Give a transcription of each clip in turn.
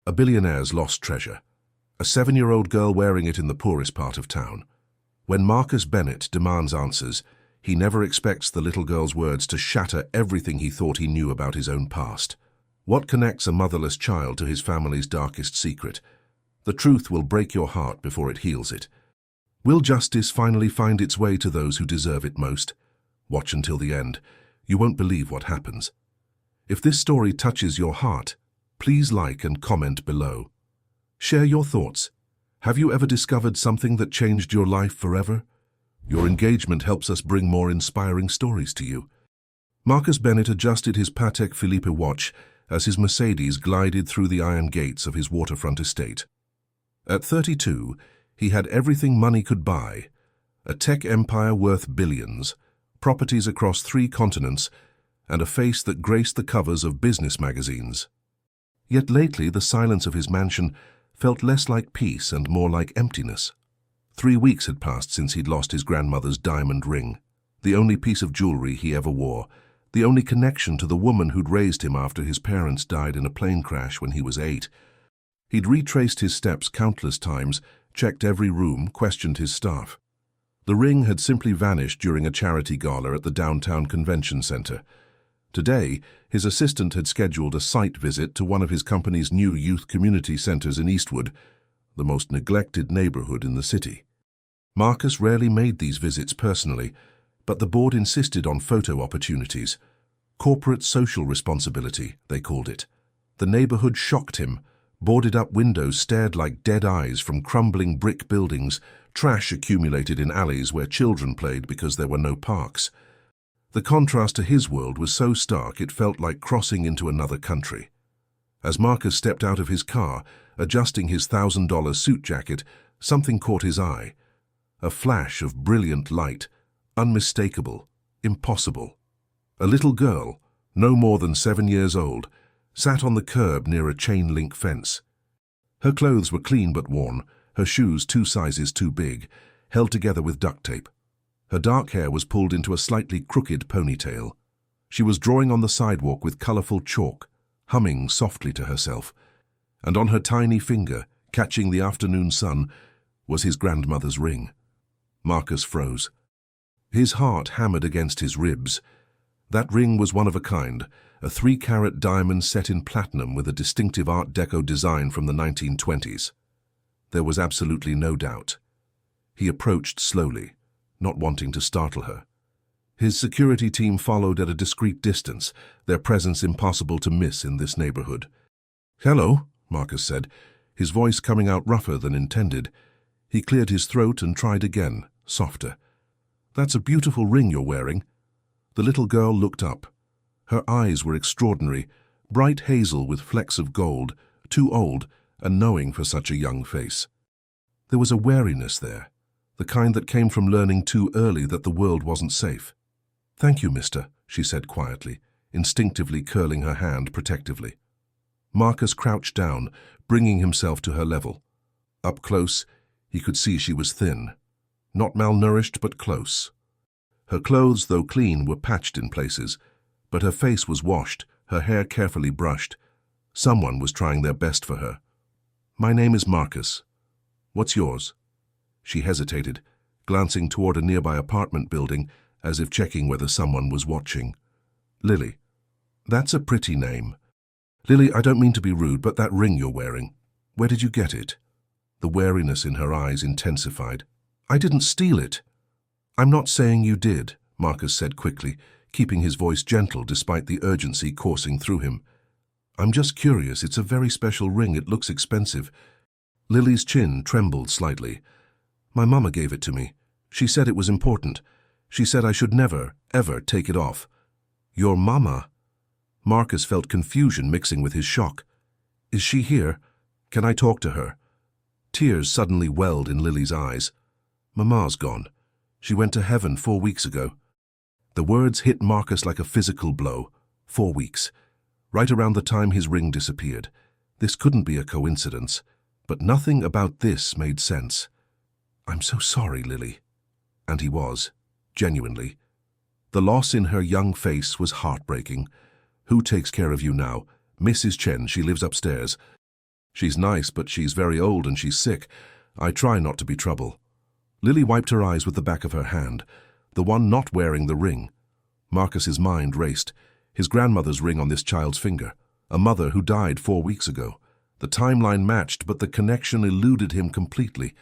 A billionaire's lost treasure. A 7-year-old girl wearing it in the poorest part of town. When Marcus Bennett demands answers, he never expects the little girl's words to shatter everything he thought he knew about his own past. What connects a motherless child to his family's darkest secret? The truth will break your heart before it heals it. Will justice finally find its way to those who deserve it most? Watch until the end. You won't believe what happens. If this story touches your heart, please like and comment below. Share your thoughts. Have you ever discovered something that changed your life forever? Your engagement helps us bring more inspiring stories to you. Marcus Bennett adjusted his Patek Philippe watch as his Mercedes glided through the iron gates of his waterfront estate. At 32, he had everything money could buy: a tech empire worth billions, properties across 3 continents, and a face that graced the covers of business magazines. Yet lately, the silence of his mansion felt less like peace and more like emptiness. 3 weeks had passed since he'd lost his grandmother's diamond ring, the only piece of jewelry he ever wore, the only connection to the woman who'd raised him after his parents died in a plane crash when he was 8. He'd retraced his steps countless times, checked every room, questioned his staff. The ring had simply vanished during a charity gala at the downtown convention center. Today, his assistant had scheduled a site visit to one of his company's new youth community centers in Eastwood, the most neglected neighborhood in the city. Marcus rarely made these visits personally, but the board insisted on photo opportunities. Corporate social responsibility, they called it. The neighborhood shocked him. Boarded-up windows stared like dead eyes from crumbling brick buildings, trash accumulated in alleys where children played because there were no parks. The contrast to his world was so stark it felt like crossing into another country. As Marcus stepped out of his car, adjusting his $1,000 suit jacket, something caught his eye. A flash of brilliant light, unmistakable, impossible. A little girl, no more than 7 years old, sat on the curb near a chain-link fence. Her clothes were clean but worn, her shoes 2 sizes too big, held together with duct tape. Her dark hair was pulled into a slightly crooked ponytail. She was drawing on the sidewalk with colorful chalk, humming softly to herself, and on her tiny finger, catching the afternoon sun, was his grandmother's ring. Marcus froze. His heart hammered against his ribs. That ring was one of a kind, a 3-carat diamond set in platinum with a distinctive Art Deco design from the 1920s. There was absolutely no doubt. He approached slowly, not wanting to startle her. His security team followed at a discreet distance, their presence impossible to miss in this neighborhood. "Hello," Marcus said, his voice coming out rougher than intended. He cleared his throat and tried again, softer. "That's a beautiful ring you're wearing." The little girl looked up. Her eyes were extraordinary, bright hazel with flecks of gold, too old and knowing for such a young face. There was a wariness there, the kind that came from learning too early that the world wasn't safe. "Thank you, mister," she said quietly, instinctively curling her hand protectively. Marcus crouched down, bringing himself to her level. Up close, he could see she was thin. Not malnourished, but close. Her clothes, though clean, were patched in places, but her face was washed, her hair carefully brushed. Someone was trying their best for her. "My name is Marcus. What's yours?" She hesitated, glancing toward a nearby apartment building, as if checking whether someone was watching. "Lily." "That's a pretty name." "Lily, I don't mean to be rude, but that ring you're wearing, where did you get it?" The wariness in her eyes intensified. "I didn't steal it." "I'm not saying you did," Marcus said quickly, keeping his voice gentle despite the urgency coursing through him. "I'm just curious. It's a very special ring. It looks expensive." Lily's chin trembled slightly. "My mama gave it to me. She said it was important. She said I should never, ever take it off." "Your mama?" Marcus felt confusion mixing with his shock. "Is she here? Can I talk to her?" Tears suddenly welled in Lily's eyes. "Mama's gone. She went to heaven 4 weeks ago." The words hit Marcus like a physical blow. 4 weeks. Right around the time his ring disappeared. This couldn't be a coincidence, but nothing about this made sense. "I'm so sorry, Lily." And he was, genuinely. The loss in her young face was heartbreaking. "Who takes care of you now?" "Mrs. Chen, she lives upstairs." She's nice, but she's very old and she's sick. I try not to be trouble." Lily wiped her eyes with the back of her hand, the one not wearing the ring. Marcus's mind raced. His grandmother's ring on this child's finger. A mother who died 4 weeks ago. The timeline matched, but the connection eluded him completely.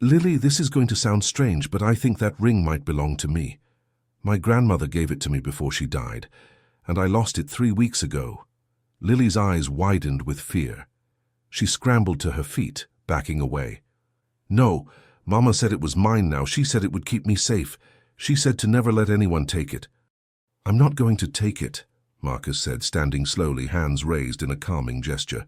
"Lily, this is going to sound strange, but I think that ring might belong to me. My grandmother gave it to me before she died, and I lost it 3 weeks ago." Lily's eyes widened with fear. She scrambled to her feet, backing away. "No, Mama said it was mine now. She said it would keep me safe. She said to never let anyone take it." "I'm not going to take it," Marcus said, standing slowly, hands raised in a calming gesture.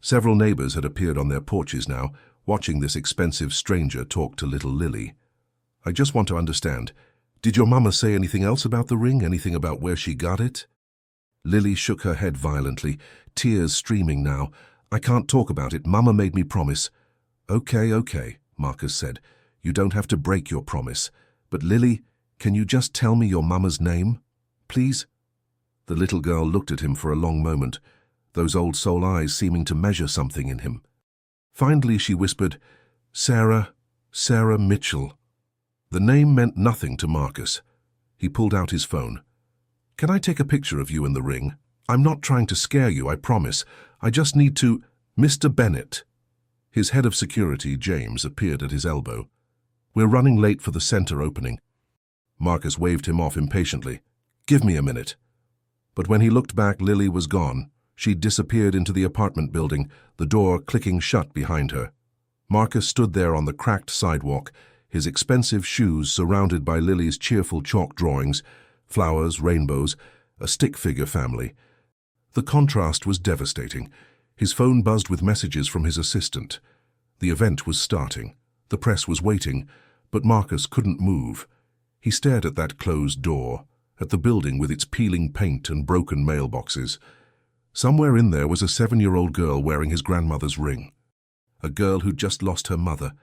Several neighbors had appeared on their porches now, watching this expensive stranger talk to little Lily. "I just want to understand. Did your mama say anything else about the ring? Anything about where she got it?" Lily shook her head violently, tears streaming now. "I can't talk about it. Mama made me promise." Okay, Marcus said. "You don't have to break your promise. But Lily, can you just tell me your mama's name? Please?" The little girl looked at him for a long moment, those old soul eyes seeming to measure something in him. Finally she whispered, Sarah Mitchell." The name meant nothing to Marcus. He pulled out his phone. "Can I take a picture of you in the ring? I'm not trying to scare you, I promise. I just need to—" "Mr. Bennett." His head of security, James, appeared at his elbow. "We're running late for the center opening." Marcus waved him off impatiently. "Give me a minute." But when he looked back, Lily was gone. She'd disappeared into the apartment building, the door clicking shut behind her. Marcus stood there on the cracked sidewalk, his expensive shoes surrounded by Lily's cheerful chalk drawings, flowers, rainbows, a stick figure family. The contrast was devastating. His phone buzzed with messages from his assistant. The event was starting. The press was waiting, but Marcus couldn't move. He stared at that closed door, at the building with its peeling paint and broken mailboxes. Somewhere in there was a 7-year-old girl wearing his grandmother's ring. A girl who'd just lost her mother.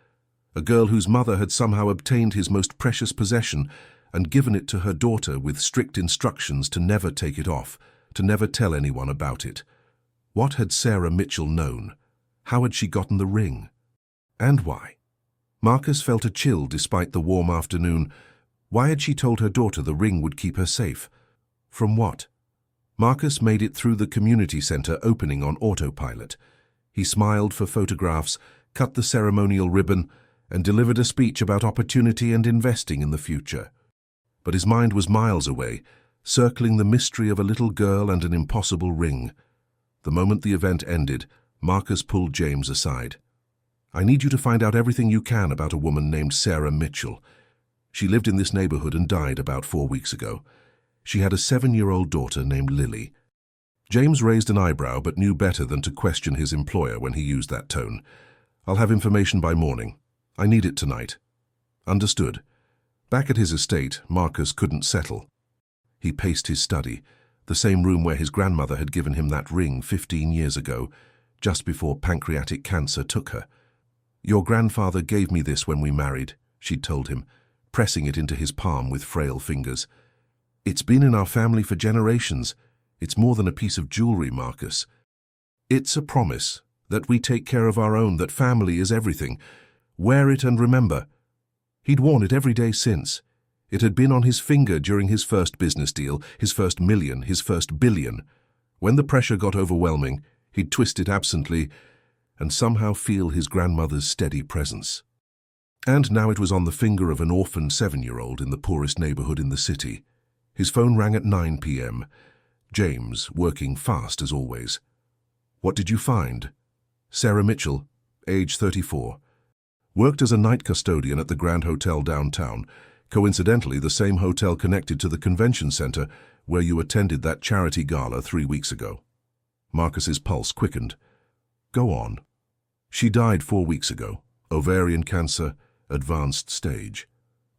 A girl whose mother had somehow obtained his most precious possession and given it to her daughter with strict instructions to never take it off, to never tell anyone about it. What had Sarah Mitchell known? How had she gotten the ring? And why? Marcus felt a chill despite the warm afternoon. Why had she told her daughter the ring would keep her safe? From what? Marcus made it through the community center opening on autopilot. He smiled for photographs, cut the ceremonial ribbon, and delivered a speech about opportunity and investing in the future. But his mind was miles away, circling the mystery of a little girl and an impossible ring. The moment the event ended, Marcus pulled James aside. "I need you to find out everything you can about a woman named Sarah Mitchell. She lived in this neighborhood and died about 4 weeks ago. She had a 7-year-old daughter named Lily." James raised an eyebrow but knew better than to question his employer when he used that tone. "I'll have information by morning. I need it tonight." "Understood." Back at his estate, Marcus couldn't settle. He paced his study, the same room where his grandmother had given him that ring 15 years ago, just before pancreatic cancer took her. "Your grandfather gave me this when we married," she'd told him, pressing it into his palm with frail fingers. "It's been in our family for generations. It's more than a piece of jewelry, Marcus. It's a promise that we take care of our own, that family is everything. Wear it and remember." He'd worn it every day since. It had been on his finger during his first business deal, his first million, his first billion. When the pressure got overwhelming, he'd twist it absently and somehow feel his grandmother's steady presence. And now it was on the finger of an orphaned 7-year-old in the poorest neighborhood in the city. His phone rang at 9 p.m. James, working fast as always. "What did you find?" "Sarah Mitchell, age 34. Worked as a night custodian at the Grand Hotel downtown, coincidentally the same hotel connected to the convention center where you attended that charity gala 3 weeks ago." Marcus's pulse quickened. "Go on." "She died 4 weeks ago. Ovarian cancer, advanced stage.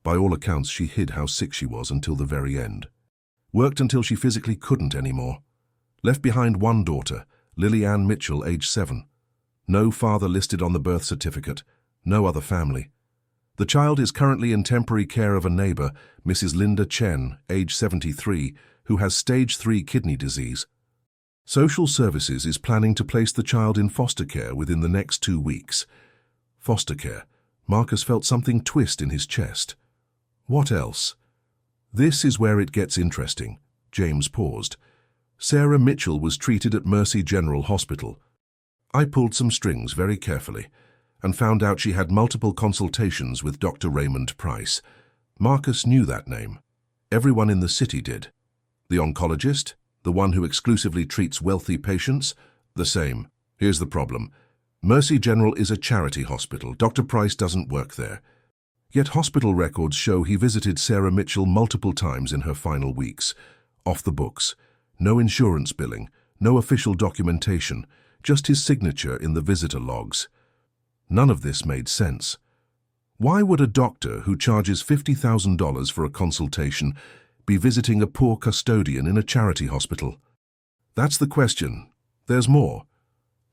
By all accounts, she hid how sick she was until the very end. Worked until she physically couldn't anymore. Left behind one daughter, Lily Ann Mitchell, age 7. No father listed on the birth certificate, no other family. The child is currently in temporary care of a neighbor, Mrs. Linda Chen, age 73, who has stage 3 kidney disease." Social Services is planning to place the child in foster care within the next 2 weeks. Foster care. Marcus felt something twist in his chest. What else? This is where it gets interesting. James paused. Sarah Mitchell was treated at Mercy General Hospital. I pulled some strings very carefully and found out she had multiple consultations with Dr. Raymond Price. Marcus knew that name. Everyone in the city did. The oncologist, the one who exclusively treats wealthy patients, the same. Here's the problem. Mercy General is a charity hospital. Dr. Price doesn't work there. Yet hospital records show he visited Sarah Mitchell multiple times in her final weeks. Off the books. No insurance billing, no official documentation, just his signature in the visitor logs. None of this made sense. Why would a doctor who charges $50,000 for a consultation be visiting a poor custodian in a charity hospital? That's the question. There's more.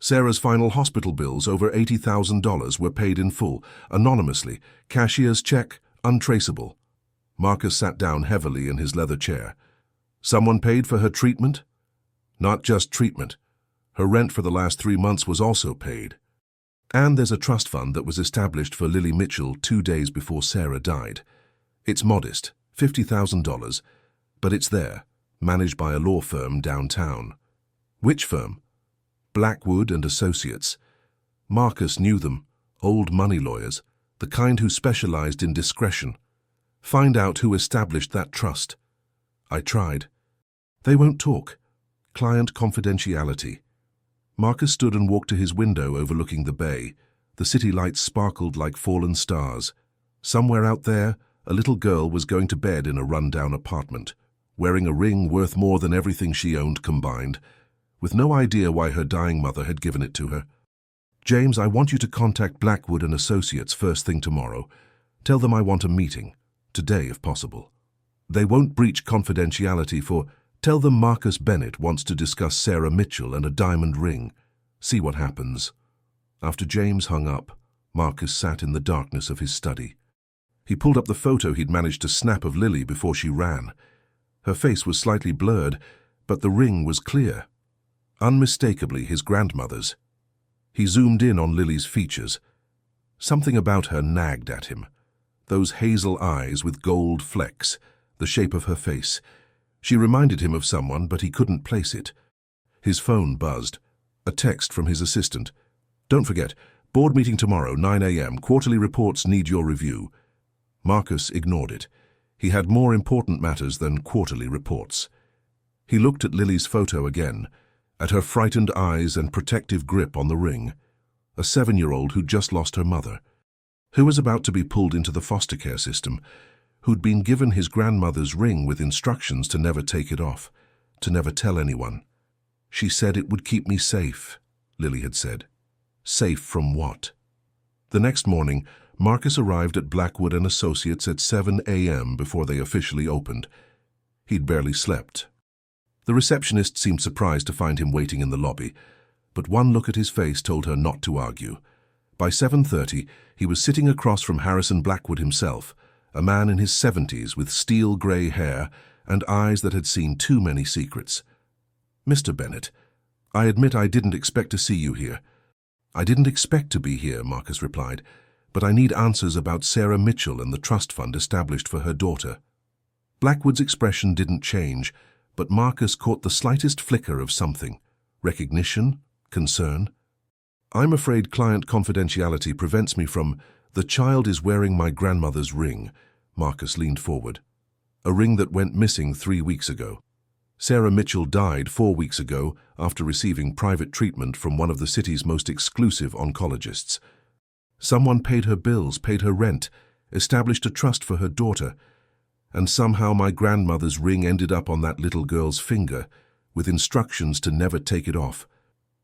Sarah's final hospital bills, over $80,000, were paid in full, anonymously, cashier's check, untraceable. Marcus sat down heavily in his leather chair. Someone paid for her treatment? Not just treatment. Her rent for the last 3 months was also paid. And there's a trust fund that was established for Lily Mitchell 2 days before Sarah died. It's modest, $50,000, but it's there, managed by a law firm downtown. Which firm? Blackwood and Associates. Marcus knew them, old money lawyers, the kind who specialized in discretion. Find out who established that trust. I tried. They won't talk. Client confidentiality. Marcus stood and walked to his window overlooking the bay. The city lights sparkled like fallen stars. Somewhere out there, a little girl was going to bed in a run-down apartment, wearing a ring worth more than everything she owned combined, with no idea why her dying mother had given it to her. James, I want you to contact Blackwood and Associates first thing tomorrow. Tell them I want a meeting, today if possible. They won't breach confidentiality for... Tell them Marcus Bennett wants to discuss Sarah Mitchell and a diamond ring. See what happens. After James hung up, Marcus sat in the darkness of his study. He pulled up the photo he'd managed to snap of Lily before she ran. Her face was slightly blurred, but the ring was clear. Unmistakably his grandmother's. He zoomed in on Lily's features. Something about her nagged at him. Those hazel eyes with gold flecks, the shape of her face. She reminded him of someone, but he couldn't place it. His phone buzzed. A text from his assistant. Don't forget, board meeting tomorrow, 9 a.m. Quarterly reports need your review. Marcus ignored it. He had more important matters than quarterly reports. He looked at Lily's photo again, at her frightened eyes and protective grip on the ring. A 7-year-old who'd just lost her mother, who was about to be pulled into the foster care system, who'd been given his grandmother's ring with instructions to never take it off, to never tell anyone. She said it would keep me safe, Lily had said. Safe from what? The next morning, Marcus arrived at Blackwood and Associates at 7 a.m. before they officially opened. He'd barely slept. The receptionist seemed surprised to find him waiting in the lobby, but one look at his face told her not to argue. By 7:30, he was sitting across from Harrison Blackwood himself, a man in his 70s with steel-grey hair and eyes that had seen too many secrets. Mr. Bennett, I admit I didn't expect to see you here. I didn't expect to be here, Marcus replied, but I need answers about Sarah Mitchell and the trust fund established for her daughter. Blackwood's expression didn't change, but Marcus caught the slightest flicker of something. Recognition? Concern? I'm afraid client confidentiality prevents me from... The child is wearing my grandmother's ring. Marcus leaned forward. A ring that went missing 3 weeks ago. Sarah Mitchell died 4 weeks ago after receiving private treatment from one of the city's most exclusive oncologists. Someone paid her bills, paid her rent, established a trust for her daughter, and somehow my grandmother's ring ended up on that little girl's finger, with instructions to never take it off.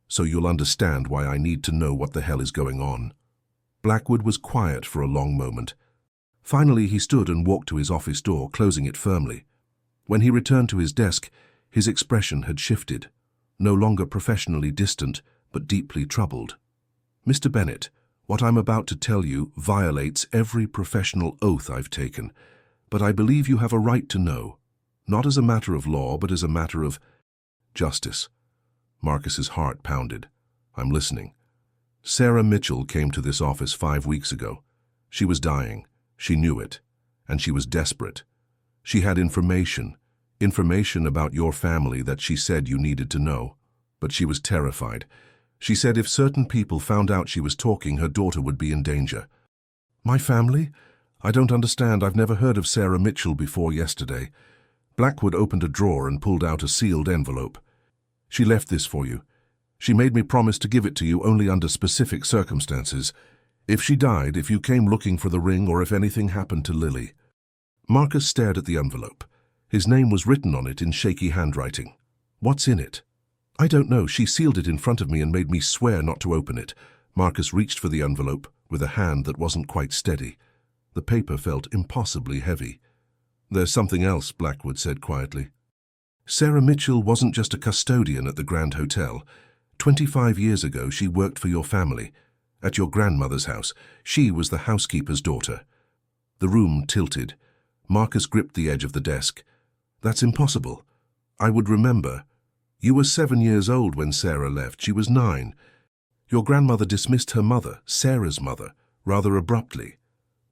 So you'll understand why I need to know what the hell is going on. Blackwood was quiet for a long moment. Finally, he stood and walked to his office door, closing it firmly. When he returned to his desk, his expression had shifted, no longer professionally distant, but deeply troubled. Mr. Bennett, what I'm about to tell you violates every professional oath I've taken, but I believe you have a right to know, not as a matter of law, but as a matter of justice. Marcus's heart pounded. I'm listening. Sarah Mitchell came to this office 5 weeks ago. She was dying. She knew it. And she was desperate. She had information about your family that she said you needed to know. But she was terrified. She said if certain people found out she was talking, her daughter would be in danger. My family? I don't understand. I've never heard of Sarah Mitchell before yesterday. Blackwood opened a drawer and pulled out a sealed envelope. She left this for you. She made me promise to give it to you only under specific circumstances. If she died, if you came looking for the ring, or if anything happened to Lily. Marcus stared at the envelope. His name was written on it in shaky handwriting. What's in it? I don't know. She sealed it in front of me and made me swear not to open it. Marcus reached for the envelope with a hand that wasn't quite steady. The paper felt impossibly heavy. There's something else, Blackwood said quietly. Sarah Mitchell wasn't just a custodian at the Grand Hotel. 25 years ago, she worked for your family. At your grandmother's house, she was the housekeeper's daughter. The room tilted. Marcus gripped the edge of the desk. That's impossible. I would remember. You were 7 years old when Sarah left. She was 9. Your grandmother dismissed her mother, Sarah's mother, rather abruptly.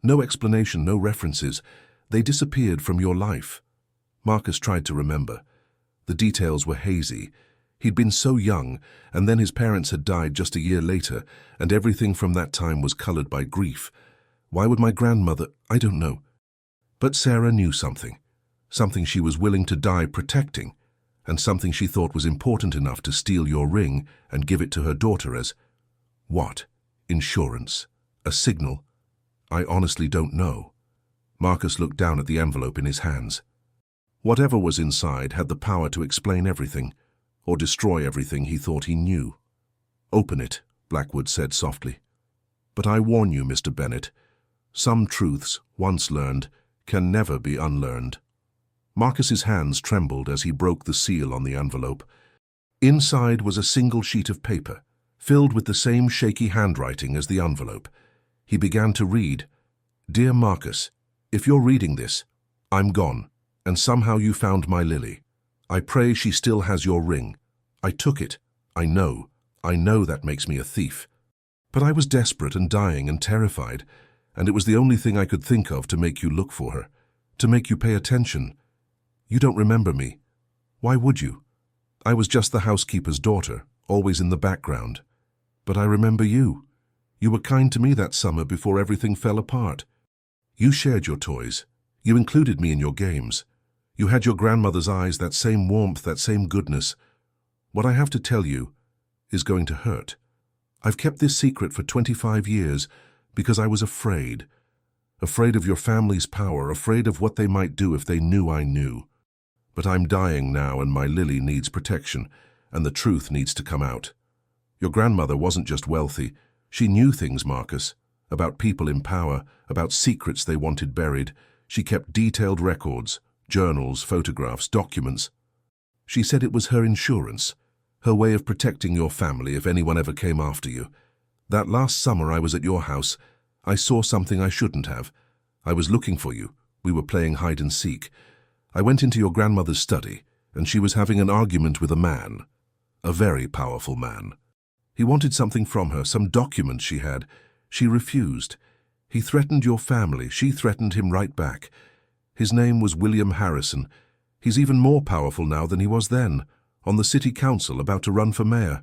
No explanation, no references. They disappeared from your life. Marcus tried to remember. The details were hazy. He'd been so young, and then his parents had died just a year later, and everything from that time was colored by grief. Why would my grandmother? I don't know. But Sarah knew something. Something she was willing to die protecting, and something she thought was important enough to steal your ring and give it to her daughter as... What? Insurance? A signal? I honestly don't know. Marcus looked down at the envelope in his hands. Whatever was inside had the power to explain everything, or destroy everything he thought he knew. Open it, Blackwood said softly. But I warn you, Mr. Bennett, some truths, once learned, can never be unlearned. Marcus's hands trembled as he broke the seal on the envelope. Inside was a single sheet of paper, filled with the same shaky handwriting as the envelope. He began to read, Dear Marcus, if you're reading this, I'm gone, and somehow you found my Lily. I pray she still has your ring. I took it. I know that makes me a thief. But I was desperate and dying and terrified, and it was the only thing I could think of to make you look for her, to make you pay attention. You don't remember me. Why would you? I was just the housekeeper's daughter, always in the background. But I remember you. You were kind to me that summer before everything fell apart. You shared your toys. You included me in your games. You had your grandmother's eyes, that same warmth, that same goodness. What I have to tell you is going to hurt. I've kept this secret for 25 years because I was afraid. Afraid of your family's power, afraid of what they might do if they knew I knew. But I'm dying now, and my Lily needs protection, and the truth needs to come out. Your grandmother wasn't just wealthy. She knew things, Marcus, about people in power, about secrets they wanted buried. She kept detailed records, journals, photographs, documents. She said it was her insurance, her way of protecting your family if anyone ever came after you. That last summer I was at your house, I saw something I shouldn't have. I was looking for you. We were playing hide and seek. I went into your grandmother's study, and she was having an argument with a man, a very powerful man. He wanted something from her, some documents she had. She refused. He threatened your family. She threatened him right back. His name was William Harrison. He's even more powerful now than he was then, on the city council, about to run for mayor.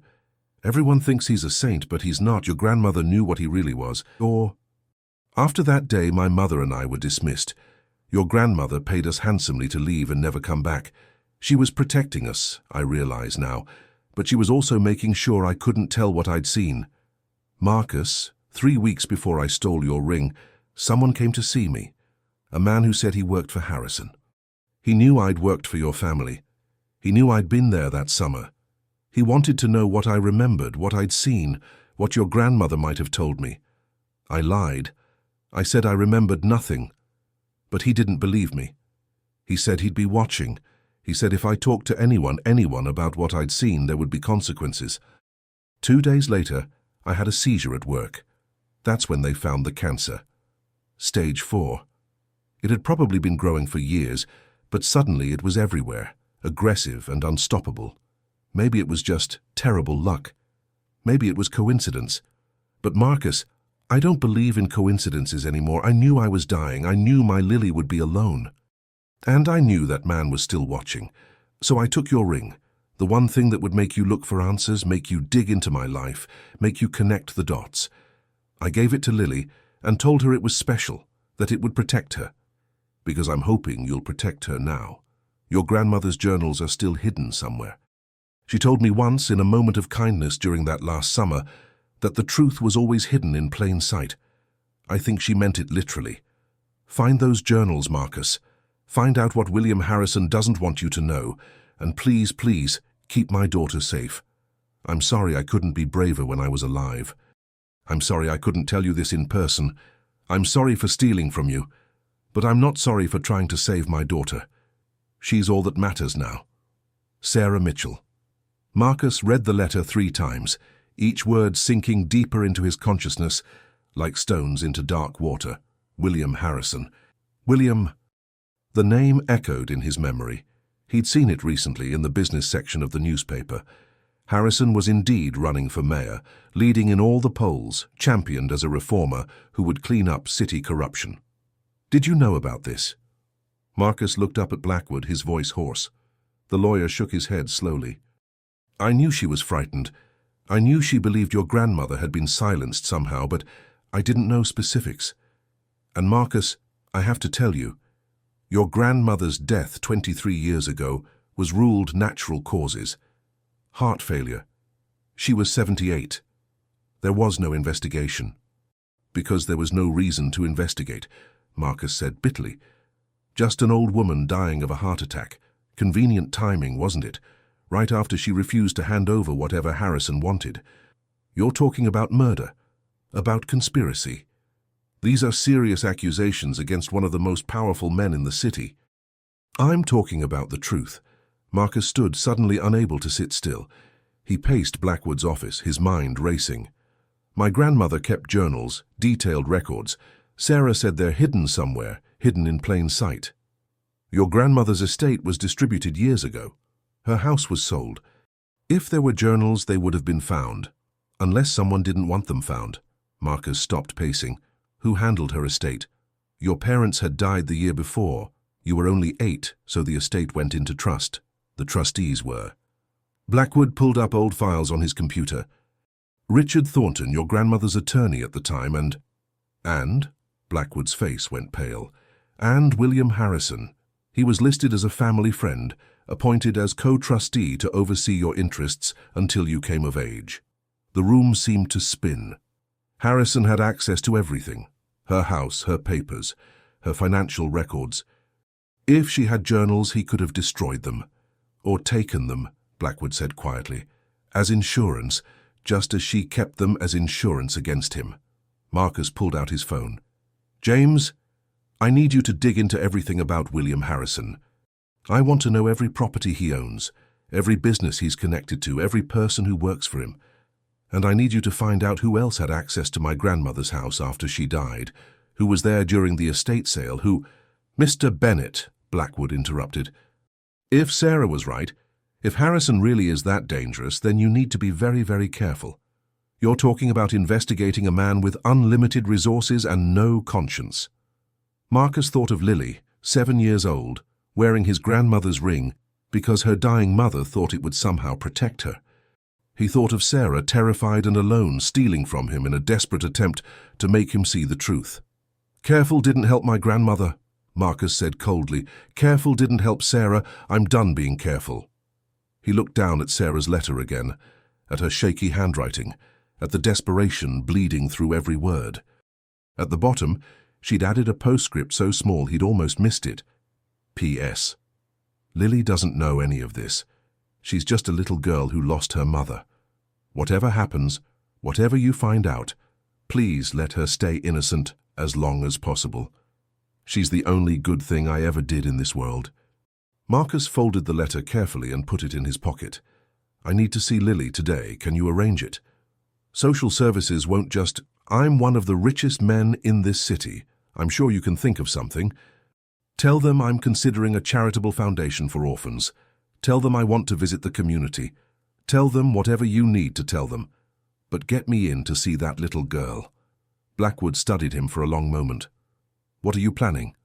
Everyone thinks he's a saint, but he's not. Your grandmother knew what he really was. After that day, my mother and I were dismissed. Your grandmother paid us handsomely to leave and never come back. She was protecting us, I realize now, but she was also making sure I couldn't tell what I'd seen. Marcus, 3 weeks before I stole your ring, someone came to see me. A man who said he worked for Harrison. He knew I'd worked for your family. He knew I'd been there that summer. He wanted to know what I remembered, what I'd seen, what your grandmother might have told me. I lied. I said I remembered nothing. But he didn't believe me. He said he'd be watching. He said if I talked to anyone about what I'd seen, there would be consequences. 2 days later, I had a seizure at work. That's when they found the cancer. Stage 4. It had probably been growing for years, but suddenly it was everywhere, aggressive and unstoppable. Maybe it was just Terrible luck. Maybe it was coincidence. But Marcus, I don't believe in coincidences anymore. I knew I was dying. I knew my Lily would be alone. And I knew that man was still watching. So I took your ring, the one thing that would make you look for answers, make you dig into my life, make you connect the dots. I gave it to Lily and told her it was special, that it would protect her. Because I'm hoping you'll protect her now. Your grandmother's journals are still hidden somewhere. She told me once, in a moment of kindness during that last summer, that the truth was always hidden in plain sight. I think she meant it literally. Find those journals, Marcus. Find out what William Harrison doesn't want you to know, and please, please, keep my daughter safe. I'm sorry I couldn't be braver when I was alive. I'm sorry I couldn't tell you this in person. I'm sorry for stealing from you. But I'm not sorry for trying to save my daughter. She's all that matters now. Sarah Mitchell. Marcus read the letter 3 times, each word sinking deeper into his consciousness, like stones into dark water. William Harrison. William. The name echoed in his memory. He'd seen it recently in the business section of the newspaper. Harrison was indeed running for mayor, leading in all the polls, championed as a reformer who would clean up city corruption. Did you know about this? Marcus looked up at Blackwood, his voice hoarse. The lawyer shook his head slowly. I knew she was frightened. I knew she believed your grandmother had been silenced somehow, but I didn't know specifics. And Marcus, I have to tell you, your grandmother's death 23 years ago was ruled natural causes. Heart failure. She was 78. There was no investigation. Because there was no reason to investigate, Marcus said bitterly. Just an old woman dying of a heart attack. Convenient timing, wasn't it? Right after she refused to hand over whatever Harrison wanted. You're talking about murder, about conspiracy. These are serious accusations against one of the most powerful men in the city. I'm talking about the truth. Marcus stood, suddenly unable to sit still. He paced Blackwood's office, his mind racing. My grandmother kept journals, detailed records. Sarah said they're hidden somewhere, hidden in plain sight. Your grandmother's estate was distributed years ago. Her house was sold. If there were journals, they would have been found. Unless someone didn't want them found. Marcus stopped pacing. Who handled her estate? Your parents had died the year before. You were only 8, so the estate went into trust. The trustees were. Blackwood pulled up old files on his computer. Richard Thornton, your grandmother's attorney at the time, and? Blackwood's face went pale. And William Harrison. He was listed as a family friend, appointed as co-trustee to oversee your interests until you came of age. The room seemed to spin. Harrison had access to everything. Her house, her papers, her financial records. If she had journals, he could have destroyed them. Or taken them, Blackwood said quietly, as insurance, just as she kept them as insurance against him. Marcus pulled out his phone. James, I need you to dig into everything about William Harrison. I want to know every property he owns, every business he's connected to, every person who works for him. And I need you to find out who else had access to my grandmother's house after she died, who was there during the estate sale, who— Mr. Bennett, Blackwood interrupted. If Sarah was right, if Harrison really is that dangerous, then you need to be very, very careful. You're talking about investigating a man with unlimited resources and no conscience. Marcus thought of Lily, 7 years old, wearing his grandmother's ring because her dying mother thought it would somehow protect her. He thought of Sarah, terrified and alone, stealing from him in a desperate attempt to make him see the truth. Careful didn't help my grandmother, Marcus said coldly. Careful didn't help Sarah. I'm done being careful. He looked down at Sarah's letter again, at her shaky handwriting, at the desperation bleeding through every word. At the bottom, she'd added a postscript so small he'd almost missed it. P.S. Lily doesn't know any of this. She's just a little girl who lost her mother. Whatever happens, whatever you find out, please let her stay innocent as long as possible. She's the only good thing I ever did in this world. Marcus folded the letter carefully and put it in his pocket. I need to see Lily today. Can you arrange it? Social services won't just— I'm one of the richest men in this city. I'm sure you can think of something. Tell them I'm considering a charitable foundation for orphans. Tell them I want to visit the community. Tell them whatever you need to tell them, but get me in to see that little girl." Blackwood studied him for a long moment. "What are you planning?"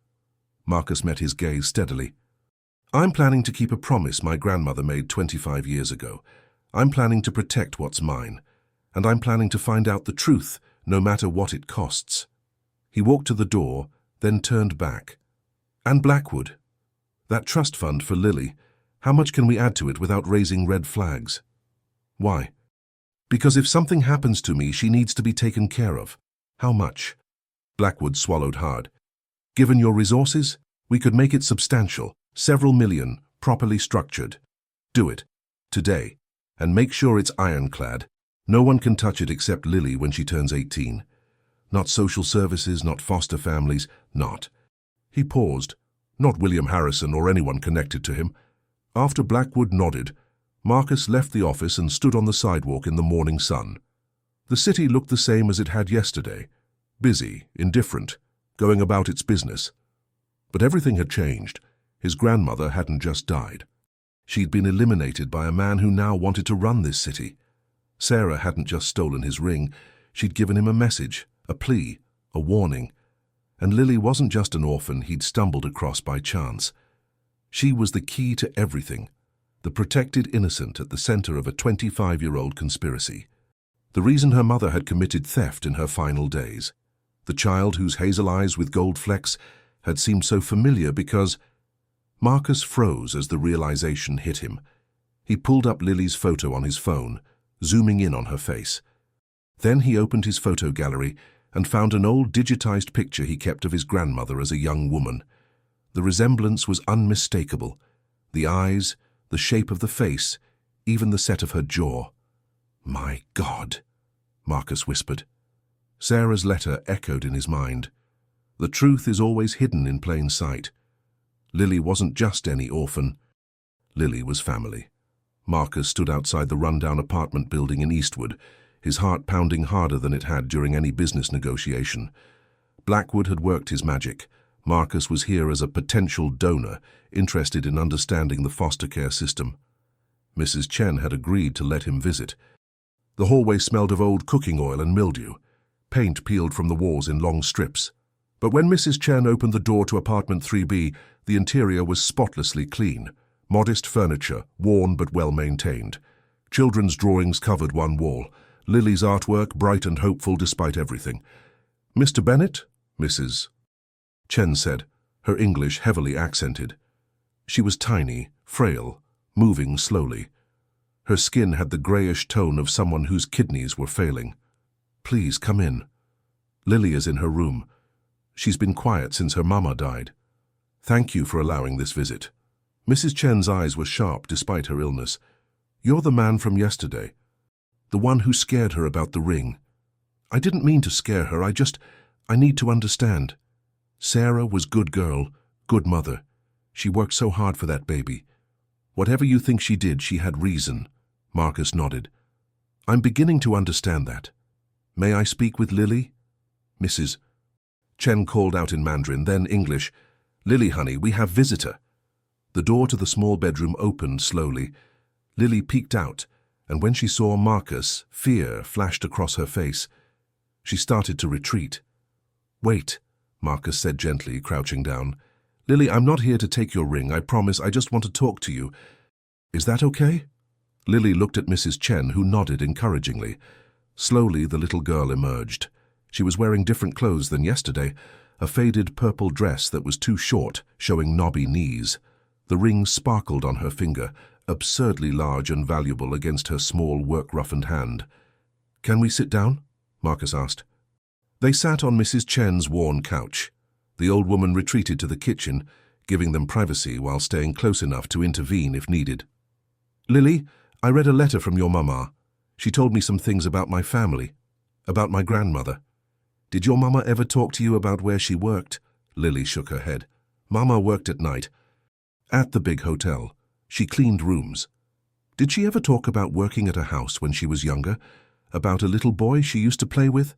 Marcus met his gaze steadily. "I'm planning to keep a promise my grandmother made 25 years ago. I'm planning to protect what's mine, and I'm planning to find out the truth, no matter what it costs." He walked to the door, then turned back. "And Blackwood, that trust fund for Lily, how much can we add to it without raising red flags?" "Why?" "Because if something happens to me, she needs to be taken care of." "How much?" Blackwood swallowed hard. "Given your resources, we could make it substantial, several million, properly structured. Do it, today, and make sure it's ironclad. No one can touch it except Lily when she turns 18. Not social services, not foster families, not." He paused. "Not William Harrison or anyone connected to him." After Blackwood nodded, Marcus left the office and stood on the sidewalk in the morning sun. The city looked the same as it had yesterday, busy, indifferent, going about its business. But everything had changed. His grandmother hadn't just died. She'd been eliminated by a man who now wanted to run this city. Sarah hadn't just stolen his ring, she'd given him a message, a plea, a warning. And Lily wasn't just an orphan he'd stumbled across by chance. She was the key to everything, the protected innocent at the center of a 25-year-old conspiracy. The reason her mother had committed theft in her final days. The child whose hazel eyes with gold flecks had seemed so familiar because... Marcus froze as the realization hit him. He pulled up Lily's photo on his phone, zooming in on her face. Then he opened his photo gallery and found an old digitized picture he kept of his grandmother as a young woman. The resemblance was unmistakable. The eyes, the shape of the face, even the set of her jaw. "My God," Marcus whispered. Sarah's letter echoed in his mind. The truth is always hidden in plain sight. Lily wasn't just any orphan. Lily was family. Marcus stood outside the rundown apartment building in Eastwood, his heart pounding harder than it had during any business negotiation. Blackwood had worked his magic. Marcus was here as a potential donor, interested in understanding the foster care system. Mrs. Chen had agreed to let him visit. The hallway smelled of old cooking oil and mildew. Paint peeled from the walls in long strips. But when Mrs. Chen opened the door to apartment 3B, the interior was spotlessly clean. Modest furniture, worn but well-maintained. Children's drawings covered one wall. Lily's artwork bright and hopeful despite everything. "Mr. Bennett?" Mrs. Chen said, her English heavily accented. She was tiny, frail, moving slowly. Her skin had the grayish tone of someone whose kidneys were failing. "Please, come in. Lily is in her room. She's been quiet since her mama died. Thank you for allowing this visit." Mrs. Chen's eyes were sharp despite her illness. "You're the man from yesterday. The one who scared her about the ring." "I didn't mean to scare her, I need to understand. Sarah was good girl, good mother. She worked so hard for that baby. Whatever you think she did, she had reason." Marcus nodded. "I'm beginning to understand that. May I speak with Lily?" Mrs. Chen called out in Mandarin, then English. "Lily, honey, we have visitor." The door to the small bedroom opened slowly. Lily peeked out, and when she saw Marcus, fear flashed across her face. She started to retreat. "Wait," Marcus said gently, crouching down. "Lily, I'm not here to take your ring, I promise. I just want to talk to you. Is that okay?" Lily looked at Mrs. Chen, who nodded encouragingly. Slowly, the little girl emerged. She was wearing different clothes than yesterday, a faded purple dress that was too short, showing knobby knees. The ring sparkled on her finger, absurdly large and valuable against her small, work-roughened hand. "Can we sit down?" Marcus asked. They sat on Mrs. Chen's worn couch. The old woman retreated to the kitchen, giving them privacy while staying close enough to intervene if needed. "Lily, I read a letter from your mama. She told me some things about my family, about my grandmother. Did your mama ever talk to you about where she worked?" Lily shook her head. "Mama worked at night. At the big hotel. She cleaned rooms. Did she ever talk about working at a house when she was younger? About a little boy she used to play with?"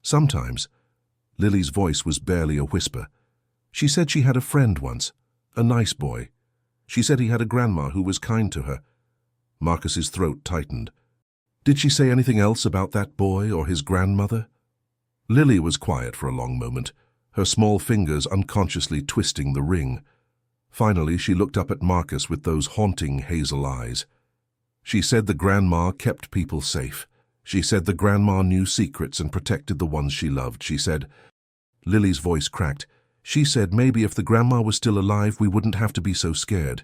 "Sometimes." Lily's voice was barely a whisper. "She said she had a friend once, a nice boy. She said he had a grandma who was kind to her." Marcus's throat tightened. Did she say anything else about that boy or his grandmother? Lily was quiet for a long moment, her small fingers unconsciously twisting the ring. Finally, she looked up at Marcus with those haunting hazel eyes. She said the grandma kept people safe. She said the grandma knew secrets and protected the ones she loved. She said... Lily's voice cracked. She said maybe if the grandma was still alive, we wouldn't have to be so scared.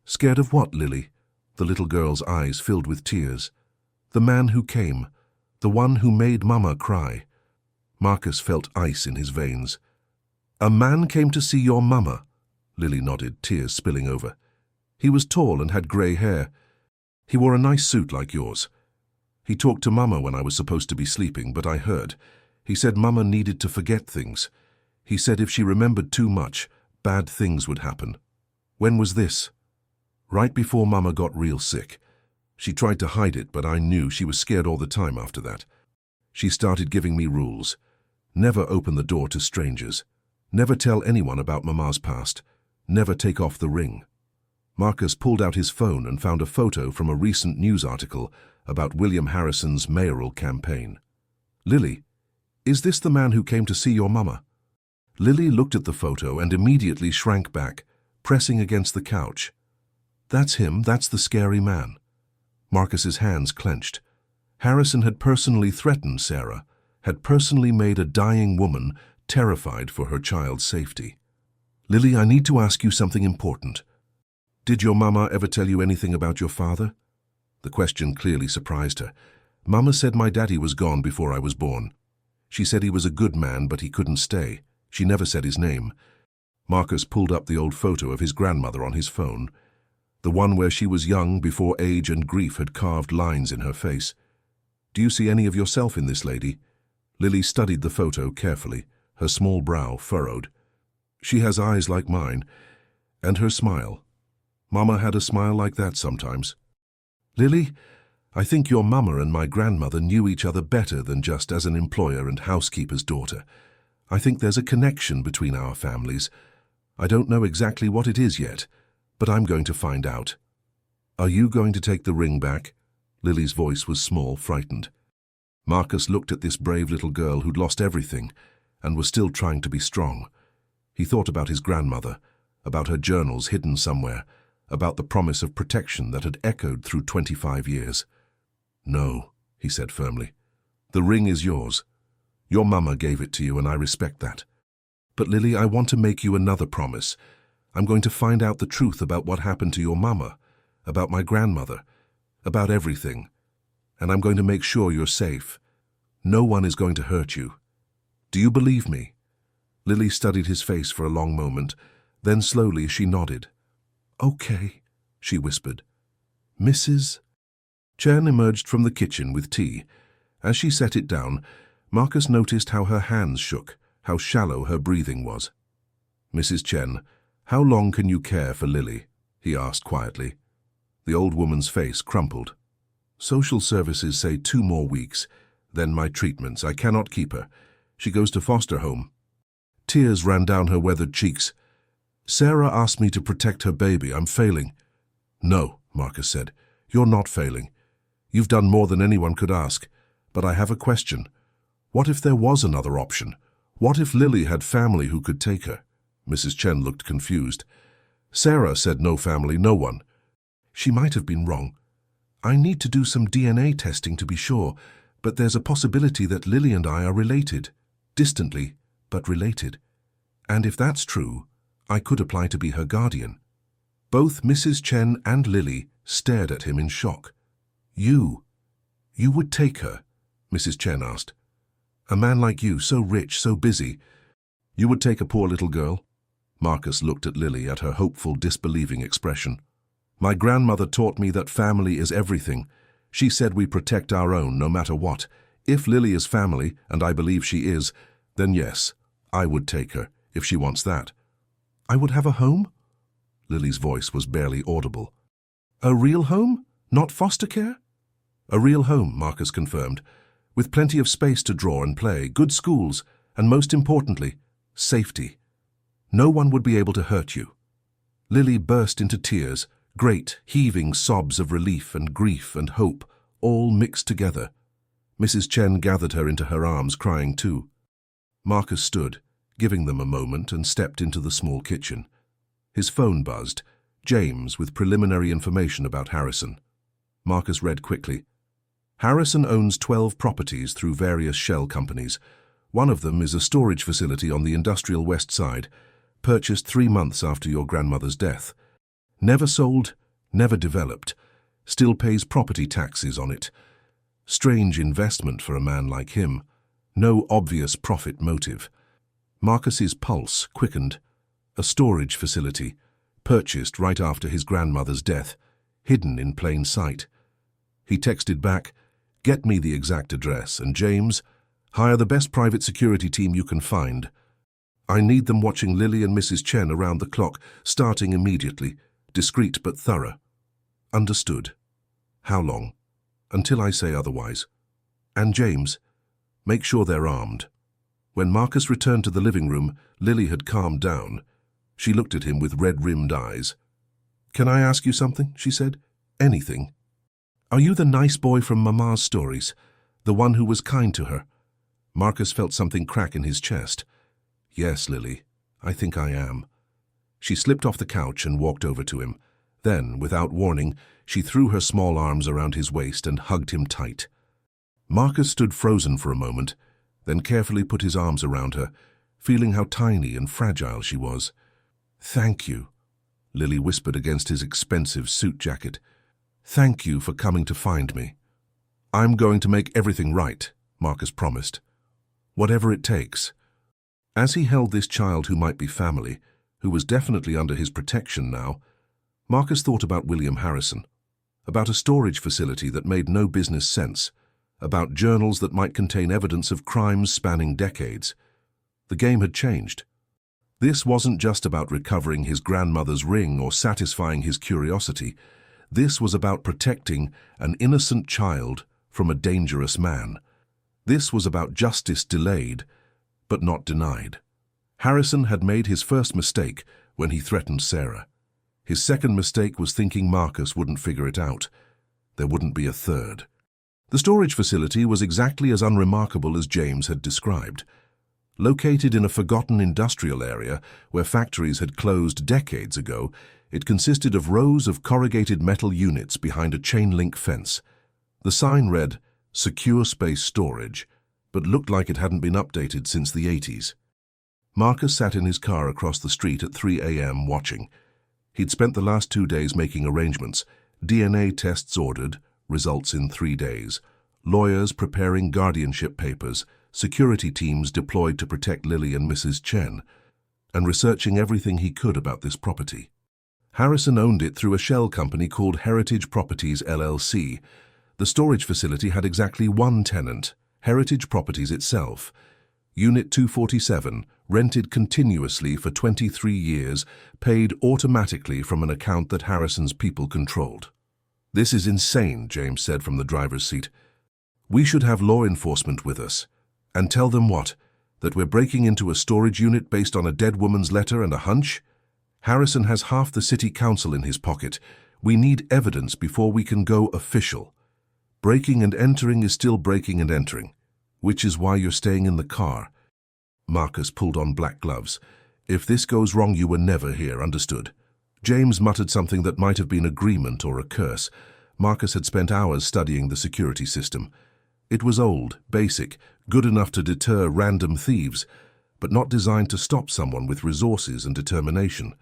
Scared of what, Lily? The little girl's eyes filled with tears. The man who came. The one who made Mama cry. Marcus felt ice in his veins. A man came to see your Mama. Lily nodded, tears spilling over. He was tall and had grey hair. He wore a nice suit like yours. He talked to Mama when I was supposed to be sleeping, but I heard. He said Mama needed to forget things. He said if she remembered too much, bad things would happen. When was this? Right before Mama got real sick. She tried to hide it, but I knew she was scared all the time after that. She started giving me rules. Never open the door to strangers. Never tell anyone about Mama's past. Never take off the ring. Marcus pulled out his phone and found a photo from a recent news article about William Harrison's mayoral campaign. Lily, is this the man who came to see your Mama? Lily looked at the photo and immediately shrank back, pressing against the couch. That's him, that's the scary man. Marcus's hands clenched. Harrison had personally threatened Sarah, had personally made a dying woman terrified for her child's safety. Lily, I need to ask you something important. Did your Mama ever tell you anything about your father? The question clearly surprised her. Mama said my daddy was gone before I was born. She said he was a good man, but he couldn't stay. She never said his name. Marcus pulled up the old photo of his grandmother on his phone, the one where she was young before age and grief had carved lines in her face. Do you see any of yourself in this lady? Lily studied the photo carefully, her small brow furrowed. She has eyes like mine, and her smile. Mama had a smile like that sometimes. Lily, I think your Mama and my grandmother knew each other better than just as an employer and housekeeper's daughter. I think there's a connection between our families. I don't know exactly what it is yet, but I'm going to find out. Are you going to take the ring back? Lily's voice was small, frightened. Marcus looked at this brave little girl who'd lost everything and was still trying to be strong. He thought about his grandmother, about her journals hidden somewhere, about the promise of protection that had echoed through 25 years. No, he said firmly. The ring is yours. Your Mama gave it to you and I respect that. But Lily, I want to make you another promise. I'm going to find out the truth about what happened to your Mama, about my grandmother, about everything. And I'm going to make sure you're safe. No one is going to hurt you. Do you believe me? Lily studied his face for a long moment. Then slowly she nodded. Okay, she whispered. Mrs. Chen emerged from the kitchen with tea. As she set it down, Marcus noticed how her hands shook, how shallow her breathing was. Mrs. Chen, how long can you care for Lily? He asked quietly. The old woman's face crumpled. Social services say 2 more weeks. Then my treatments. I cannot keep her. She goes to foster home. Tears ran down her weathered cheeks. Sarah asked me to protect her baby. I'm failing. No, Marcus said. You're not failing. You've done more than anyone could ask. But I have a question. What if there was another option? What if Lily had family who could take her? Mrs. Chen looked confused. Sarah said no family, no one. She might have been wrong. I need to do some DNA testing to be sure, but there's a possibility that Lily and I are related. Distantly, but related. And if that's true, I could apply to be her guardian. Both Mrs. Chen and Lily stared at him in shock. You would take her? Mrs. Chen asked. A man like you, so rich, so busy. You would take a poor little girl? Marcus looked at Lily, at her hopeful, disbelieving expression. My grandmother taught me that family is everything. She said we protect our own no matter what. If Lily is family, and I believe she is, then yes, I would take her, if she wants that. I would have a home? Lily's voice was barely audible. A real home? Not foster care? A real home, Marcus confirmed, with plenty of space to draw and play, good schools, and most importantly, safety. No one would be able to hurt you. Lily burst into tears, Great, heaving sobs of relief and grief and hope, all mixed together. Mrs. Chen gathered her into her arms, crying too. Marcus stood, giving them a moment, and stepped into the small kitchen. His phone buzzed. James, with preliminary information about Harrison. Marcus read quickly. Harrison owns 12 properties through various shell companies. One of them is a storage facility on the industrial west side, purchased 3 months after your grandmother's death. Never sold, never developed. Still pays property taxes on it. Strange investment for a man like him. No obvious profit motive. Marcus's pulse quickened. A storage facility, purchased right after his grandmother's death, hidden in plain sight. He texted back, "Get me the exact address, and James, hire the best private security team you can find. I need them watching Lily and Mrs. Chen around the clock, starting immediately. Discreet but thorough." Understood. How long? Until I say otherwise. And James, make sure they're armed. When Marcus returned to the living room, Lily had calmed down. She looked at him with red-rimmed eyes. "Can I ask you something?" she said. "Anything. Are you the nice boy from Mama's stories? The one who was kind to her?" Marcus felt something crack in his chest. "Yes, Lily, I think I am." She slipped off the couch and walked over to him. Then, without warning, she threw her small arms around his waist and hugged him tight. Marcus stood frozen for a moment, then carefully put his arms around her, feeling how tiny and fragile she was. "Thank you," Lily whispered against his expensive suit jacket. "Thank you for coming to find me." "I'm going to make everything right," Marcus promised. "Whatever it takes." As he held this child who might be family, who was definitely under his protection now, Marcus thought about William Harrison, about a storage facility that made no business sense, about journals that might contain evidence of crimes spanning decades. The game had changed. This wasn't just about recovering his grandmother's ring or satisfying his curiosity. This was about protecting an innocent child from a dangerous man. This was about justice delayed, but not denied. Harrison had made his first mistake when he threatened Sarah. His second mistake was thinking Marcus wouldn't figure it out. There wouldn't be a third. The storage facility was exactly as unremarkable as James had described. Located in a forgotten industrial area where factories had closed decades ago, it consisted of rows of corrugated metal units behind a chain-link fence. The sign read, "Secure Space Storage," but looked like it hadn't been updated since the 80s. Marcus sat in his car across the street at 3 a.m. watching. He'd spent the last 2 days making arrangements, DNA tests ordered, results in 3 days, lawyers preparing guardianship papers, security teams deployed to protect Lily and Mrs. Chen, and researching everything he could about this property. Harrison owned it through a shell company called Heritage Properties LLC. The storage facility had exactly one tenant, Heritage Properties itself. Unit 247, rented continuously for 23 years, paid automatically from an account that Harrison's people controlled. "This is insane," James said from the driver's seat. "We should have law enforcement with us. And tell them what? That we're breaking into a storage unit based on a dead woman's letter and a hunch? Harrison has half the city council in his pocket. We need evidence before we can go official. Breaking and entering is still breaking and entering, which is why you're staying in the car." Marcus pulled on black gloves. "If this goes wrong, you were never here, understood?" James muttered something that might have been agreement or a curse. Marcus had spent hours studying the security system. It was old, basic, good enough to deter random thieves, but not designed to stop someone with resources and determination.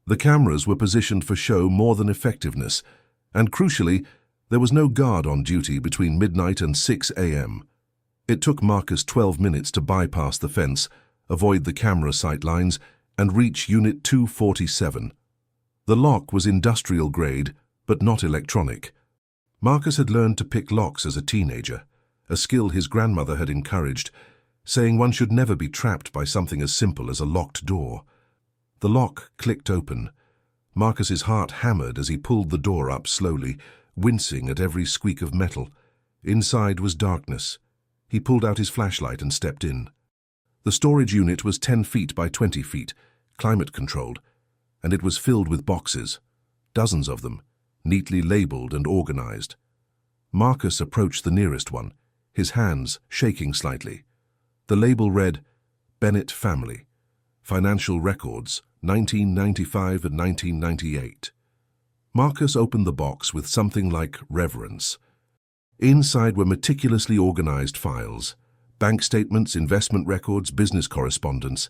The cameras were positioned for show more than effectiveness, and crucially, there was no guard on duty between midnight and 6 a.m. It took Marcus 12 minutes to bypass the fence, avoid the camera sight lines, and reach Unit 247. The lock was industrial grade, but not electronic. Marcus had learned to pick locks as a teenager, a skill his grandmother had encouraged, saying one should never be trapped by something as simple as a locked door. The lock clicked open. Marcus's heart hammered as he pulled the door up slowly, wincing at every squeak of metal. Inside was darkness. He pulled out his flashlight and stepped in. The storage unit was 10 feet by 20 feet, climate-controlled, and it was filled with boxes. dozens of them, neatly labeled and organized. Marcus approached the nearest one, his hands shaking slightly. The label read, Bennett Family, Financial Records, 1995 and 1998. Marcus opened the box with something like reverence. Inside were meticulously organized files, bank statements, investment records, business correspondence.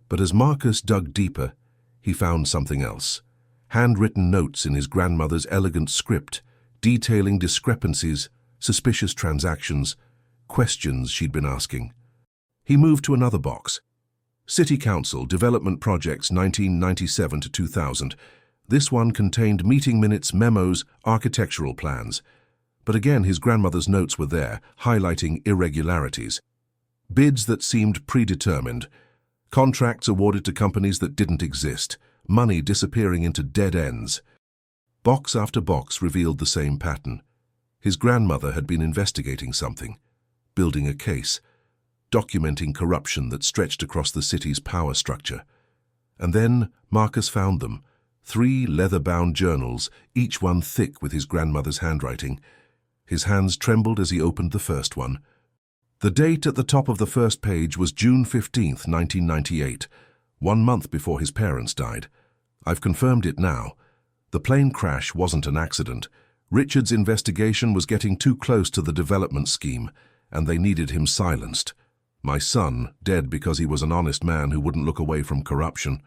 But as Marcus dug deeper, he found something else. Handwritten notes in his grandmother's elegant script, detailing discrepancies, suspicious transactions, questions she'd been asking. He moved to another box. City Council, Development Projects 1997 to 2000. This one contained meeting minutes, memos, architectural plans. But again, his grandmother's notes were there, highlighting irregularities. Bids that seemed predetermined. Contracts awarded to companies that didn't exist. Money disappearing into dead ends. Box after box revealed the same pattern. His grandmother had been investigating something, building a case, documenting corruption that stretched across the city's power structure. And then Marcus found them, 3 leather-bound journals, each one thick with his grandmother's handwriting. His hands trembled as he opened the first one. The date at the top of the first page was June 15th, 1998, 1 month before his parents died. I've confirmed it now. The plane crash wasn't an accident. Richard's investigation was getting too close to the development scheme, and they needed him silenced. My son, dead because he was an honest man who wouldn't look away from corruption.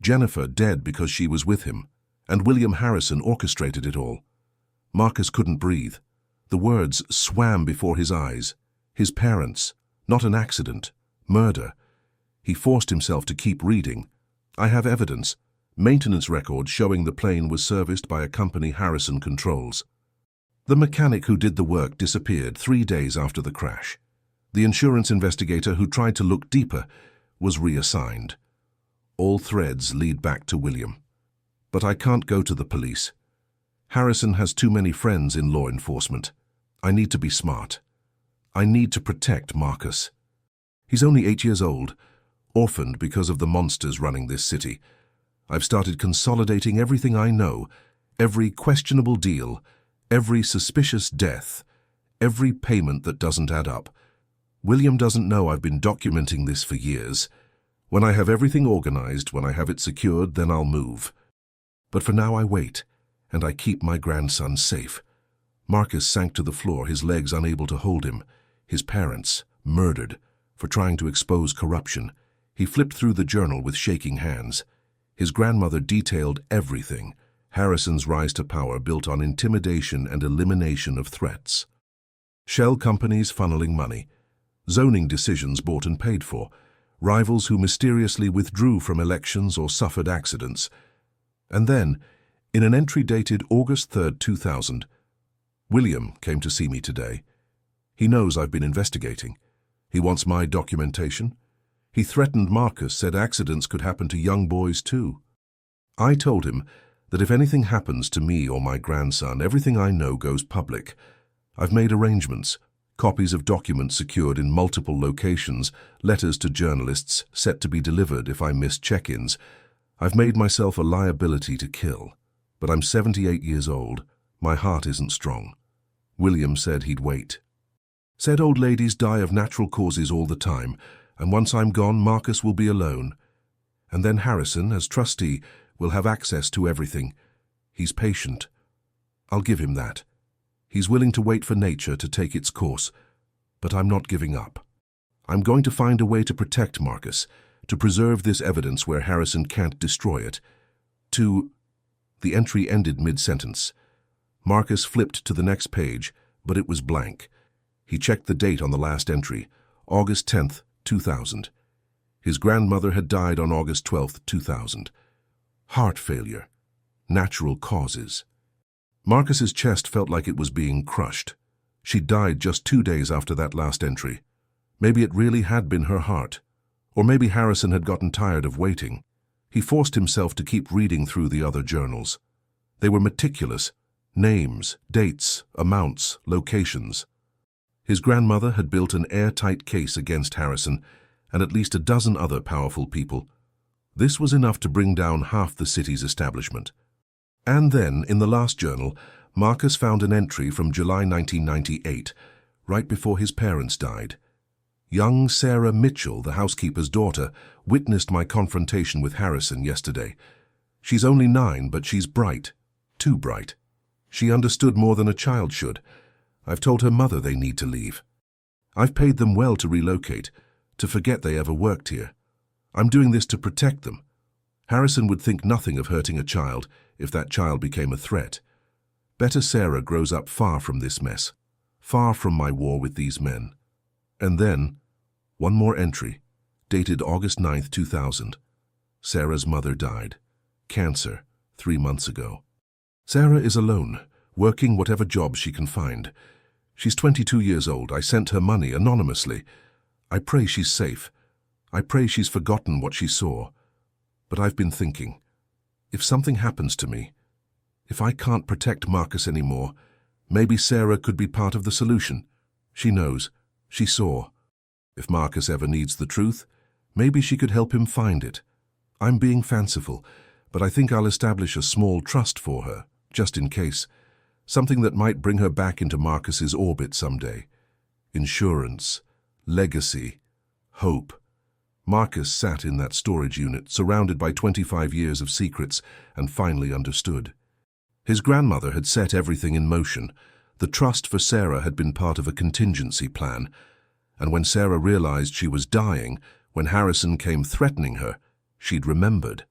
Jennifer, dead because she was with him. And William Harrison orchestrated it all. Marcus couldn't breathe. The words swam before his eyes. His parents, not an accident, murder. He forced himself to keep reading. I have evidence. Maintenance records showing the plane was serviced by a company Harrison controls. The mechanic who did the work disappeared 3 days after the crash. The insurance investigator who tried to look deeper was reassigned. All threads lead back to William. But I can't go to the police. Harrison has too many friends in law enforcement. I need to be smart. I need to protect Marcus. He's only 8 years old, orphaned because of the monsters running this city. I've started consolidating everything I know, every questionable deal, every suspicious death, every payment that doesn't add up. William doesn't know I've been documenting this for years. When I have everything organized, when I have it secured, then I'll move. But for now I wait, and I keep my grandson safe. Marcus sank to the floor, his legs unable to hold him. His parents, murdered, for trying to expose corruption. He flipped through the journal with shaking hands. His grandmother detailed everything. Harrison's rise to power built on intimidation and elimination of threats. Shell companies funneling money. Zoning decisions bought and paid for. Rivals who mysteriously withdrew from elections or suffered accidents. And then, in an entry dated August 3rd, 2000, William came to see me today. He knows I've been investigating. He wants my documentation. He threatened Marcus, said accidents could happen to young boys too. I told him that if anything happens to me or my grandson, everything I know goes public. I've made arrangements, copies of documents secured in multiple locations, letters to journalists set to be delivered if I miss check-ins. I've made myself a liability to kill. But I'm 78 years old. My heart isn't strong. William said he'd wait. Said old ladies die of natural causes all the time, and once I'm gone, Marcus will be alone. And then Harrison, as trustee, will have access to everything. He's patient. I'll give him that. He's willing to wait for nature to take its course. But I'm not giving up. I'm going to find a way to protect Marcus, to preserve this evidence where Harrison can't destroy it. The entry ended mid-sentence. Marcus flipped to the next page, but it was blank. He checked the date on the last entry, August 10th, 2000. His grandmother had died on August 12th, 2000. Heart failure. Natural causes. Marcus's chest felt like it was being crushed. She died just 2 days after that last entry. Maybe it really had been her heart. Or maybe Harrison had gotten tired of waiting. He forced himself to keep reading through the other journals. They were meticulous. Names, dates, amounts, locations. His grandmother had built an airtight case against Harrison and at least a dozen other powerful people. This was enough to bring down half the city's establishment. And then, in the last journal, Marcus found an entry from July 1998, right before his parents died. Young Sarah Mitchell, the housekeeper's daughter, witnessed my confrontation with Harrison yesterday. She's only 9, but she's bright. Too bright. She understood more than a child should. I've told her mother they need to leave. I've paid them well to relocate, to forget they ever worked here. I'm doing this to protect them. Harrison would think nothing of hurting a child if that child became a threat. Better Sarah grows up far from this mess, far from my war with these men. And then, one more entry, dated August 9th, 2000. Sarah's mother died. Cancer, 3 months ago. Sarah is alone, working whatever job she can find. She's 22 years old. I sent her money anonymously. I pray she's safe. I pray she's forgotten what she saw. But I've been thinking, if something happens to me, if I can't protect Marcus anymore, maybe Sarah could be part of the solution. She knows. She saw. If Marcus ever needs the truth, maybe she could help him find it. I'm being fanciful, but I think I'll establish a small trust for her, just in case. Something that might bring her back into Marcus's orbit someday. Insurance, legacy, hope. Marcus sat in that storage unit, surrounded by 25 years of secrets, and finally understood. His grandmother had set everything in motion. The trust for Sarah had been part of a contingency plan. And when Sarah realized she was dying, when Harrison came threatening her, she'd remembered.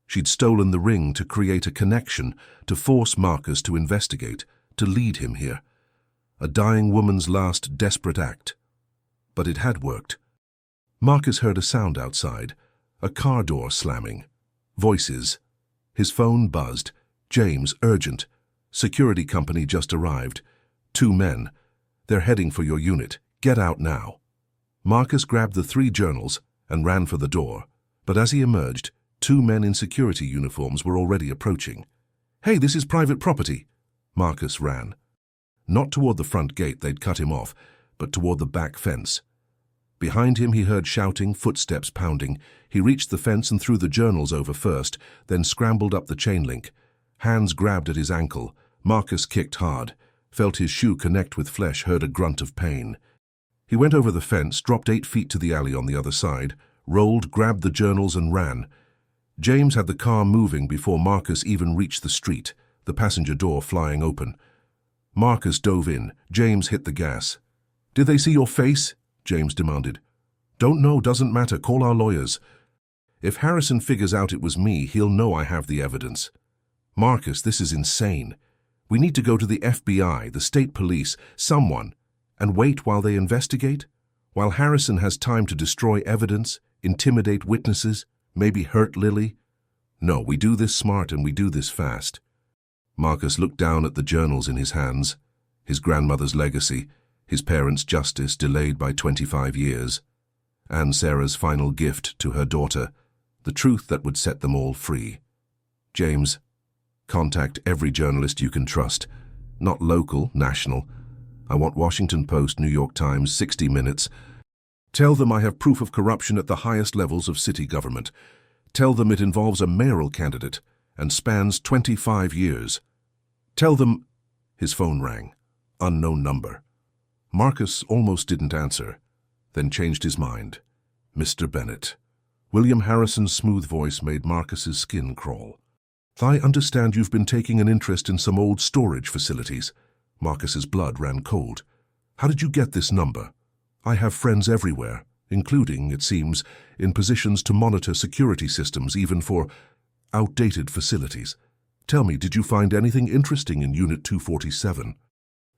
She'd stolen the ring to create a connection, to force Marcus to investigate, to lead him here. A dying woman's last desperate act. But it had worked. Marcus heard a sound outside, a car door slamming. Voices. His phone buzzed. James, urgent. Security company just arrived. 2 men. They're heading for your unit. Get out now. Marcus grabbed the 3 journals and ran for the door. But as he emerged, 2 men in security uniforms were already approaching. Hey, this is private property. Marcus ran. Not toward the front gate, they'd cut him off, but toward the back fence. Behind him he heard shouting, footsteps pounding. He reached the fence and threw the journals over first, then scrambled up the chain link. Hands grabbed at his ankle. Marcus kicked hard, felt his shoe connect with flesh, heard a grunt of pain. He went over the fence, dropped 8 feet to the alley on the other side, rolled, grabbed the journals and ran. James had the car moving before Marcus even reached the street, the passenger door flying open. Marcus dove in. James hit the gas. "Did they see your face?" James demanded. "Don't know, doesn't matter, call our lawyers. If Harrison figures out it was me, he'll know I have the evidence." "Marcus, this is insane. We need to go to the FBI, the state police, someone, and wait while they investigate? While Harrison has time to destroy evidence, intimidate witnesses, maybe hurt Lily? No, we do this smart and we do this fast." Marcus looked down at the journals in his hands, his grandmother's legacy, his parents' justice delayed by 25 years, and Sarah's final gift to her daughter, the truth that would set them all free. "James, contact every journalist you can trust. Not local, national. I want Washington Post, New York Times, 60 Minutes. Tell them I have proof of corruption at the highest levels of city government. Tell them it involves a mayoral candidate and spans 25 years. Tell them—" His phone rang. Unknown number. Marcus almost didn't answer, then changed his mind. "Mr. Bennett." William Harrison's smooth voice made Marcus's skin crawl. "I understand you've been taking an interest in some old storage facilities." Marcus's blood ran cold. "How did you get this number? I have friends everywhere, including, it seems, in positions to monitor security systems even for outdated facilities. Tell me, did you find anything interesting in Unit 247?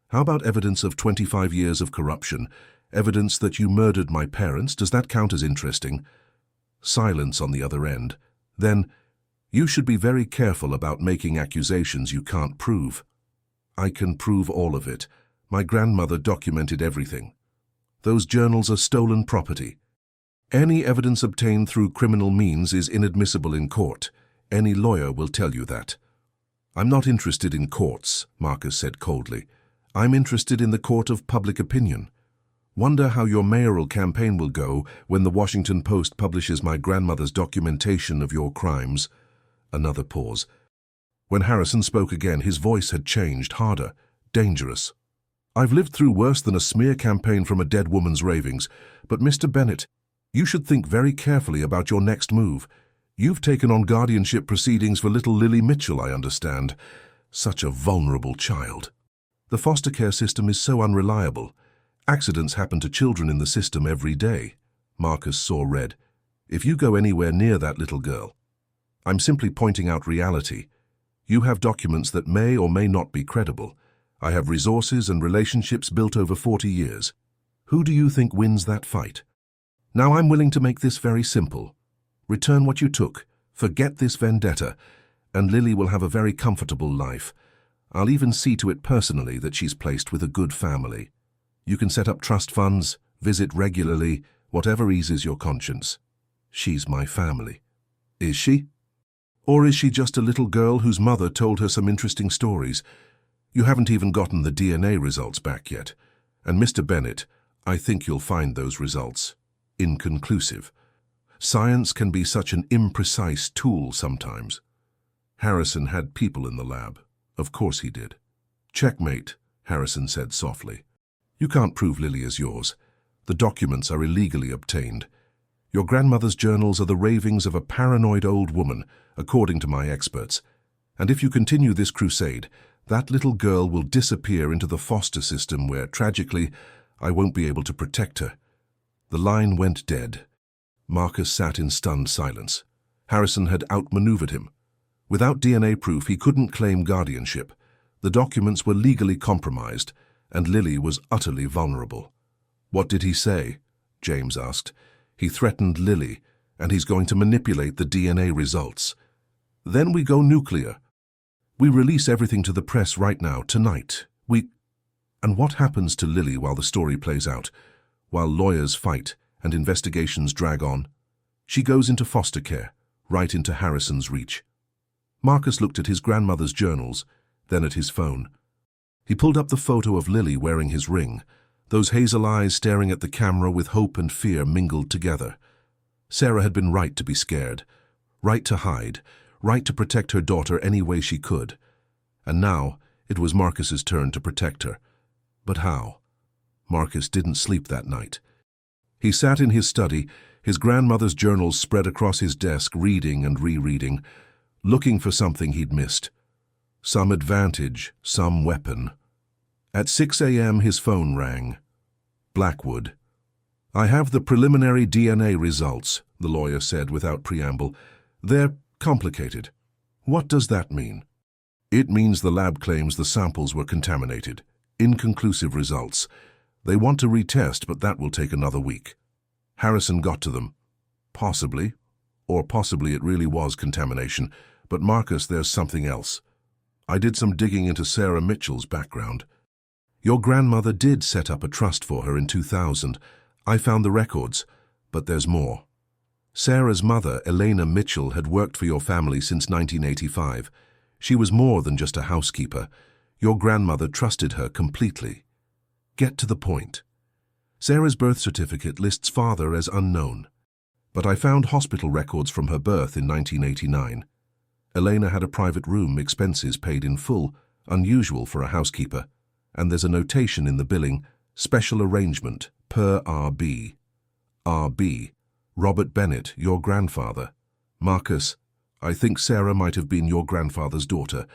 How about evidence of 25 years of corruption? Evidence that you murdered my parents? Does that count as interesting?" Silence on the other end. Then, "You should be very careful about making accusations you can't prove." "I can prove all of it. My grandmother documented everything. Those journals are stolen property. Any evidence obtained through criminal means is inadmissible in court. Any lawyer will tell you that." "I'm not interested in courts," Marcus said coldly. "I'm interested in the court of public opinion. Wonder how your mayoral campaign will go when the Washington Post publishes my grandmother's documentation of your crimes." Another pause. When Harrison spoke again, his voice had changed, harder, dangerous. "I've lived through worse than a smear campaign from a dead woman's ravings, but Mr. Bennett, you should think very carefully about your next move. You've taken on guardianship proceedings for little Lily Mitchell, I understand. Such a vulnerable child. The foster care system is so unreliable. Accidents happen to children in the system every day." Marcus saw red. "If you go anywhere near that little girl—" "I'm simply pointing out reality. You have documents that may or may not be credible. I have resources and relationships built over 40 years. Who do you think wins that fight? Now I'm willing to make this very simple. Return what you took, forget this vendetta, and Lily will have a very comfortable life. I'll even see to it personally that she's placed with a good family. You can set up trust funds, visit regularly, whatever eases your conscience. She's my family." "Is she? Or is she just a little girl whose mother told her some interesting stories? You haven't even gotten the DNA results back yet. And Mr. Bennett, I think you'll find those results inconclusive. Science can be such an imprecise tool sometimes." Harrison had people in the lab. Of course he did. "Checkmate," Harrison said softly. "You can't prove Lily is yours. The documents are illegally obtained. Your grandmother's journals are the ravings of a paranoid old woman, according to my experts. And if you continue this crusade, that little girl will disappear into the foster system where, tragically, I won't be able to protect her." The line went dead. Marcus sat in stunned silence. Harrison had outmaneuvered him. Without DNA proof, he couldn't claim guardianship. The documents were legally compromised, and Lily was utterly vulnerable. "What did he say?" James asked. "He threatened Lily, and he's going to manipulate the DNA results. Then we go nuclear. We release everything to the press right now, tonight. And what happens to Lily while the story plays out, while lawyers fight and investigations drag on? She goes into foster care, right into Harrison's reach." Marcus looked at his grandmother's journals, then at his phone. He pulled up the photo of Lily wearing his ring, those hazel eyes staring at the camera with hope and fear mingled together. Sarah had been right to be scared, right to hide, right to protect her daughter any way she could. And now it was Marcus's turn to protect her. But how? Marcus didn't sleep that night. He sat in his study, his grandmother's journals spread across his desk, reading and rereading, looking for something he'd missed. Some advantage, some weapon. At 6 a.m. his phone rang. Blackwood. "I have the preliminary DNA results," the lawyer said without preamble. "They're complicated." "What does that mean?" "It means the lab claims the samples were contaminated. Inconclusive results. They want to retest, but that will take another week." Harrison got to them. "Possibly. Or possibly it really was contamination. But Marcus, there's something else. I did some digging into Sarah Mitchell's background. Your grandmother did set up a trust for her in 2000. I found the records, but there's more. Sarah's mother, Elena Mitchell, had worked for your family since 1985. She was more than just a housekeeper. Your grandmother trusted her completely. Get to the point. Sarah's birth certificate lists father as unknown, but I found hospital records from her birth in 1989. Elena had a private room, expenses paid in full, unusual for a housekeeper, and there's a notation in the billing, special arrangement, per RB. RB, Robert Bennett, your grandfather. Marcus, I think Sarah might have been your grandfather's daughter,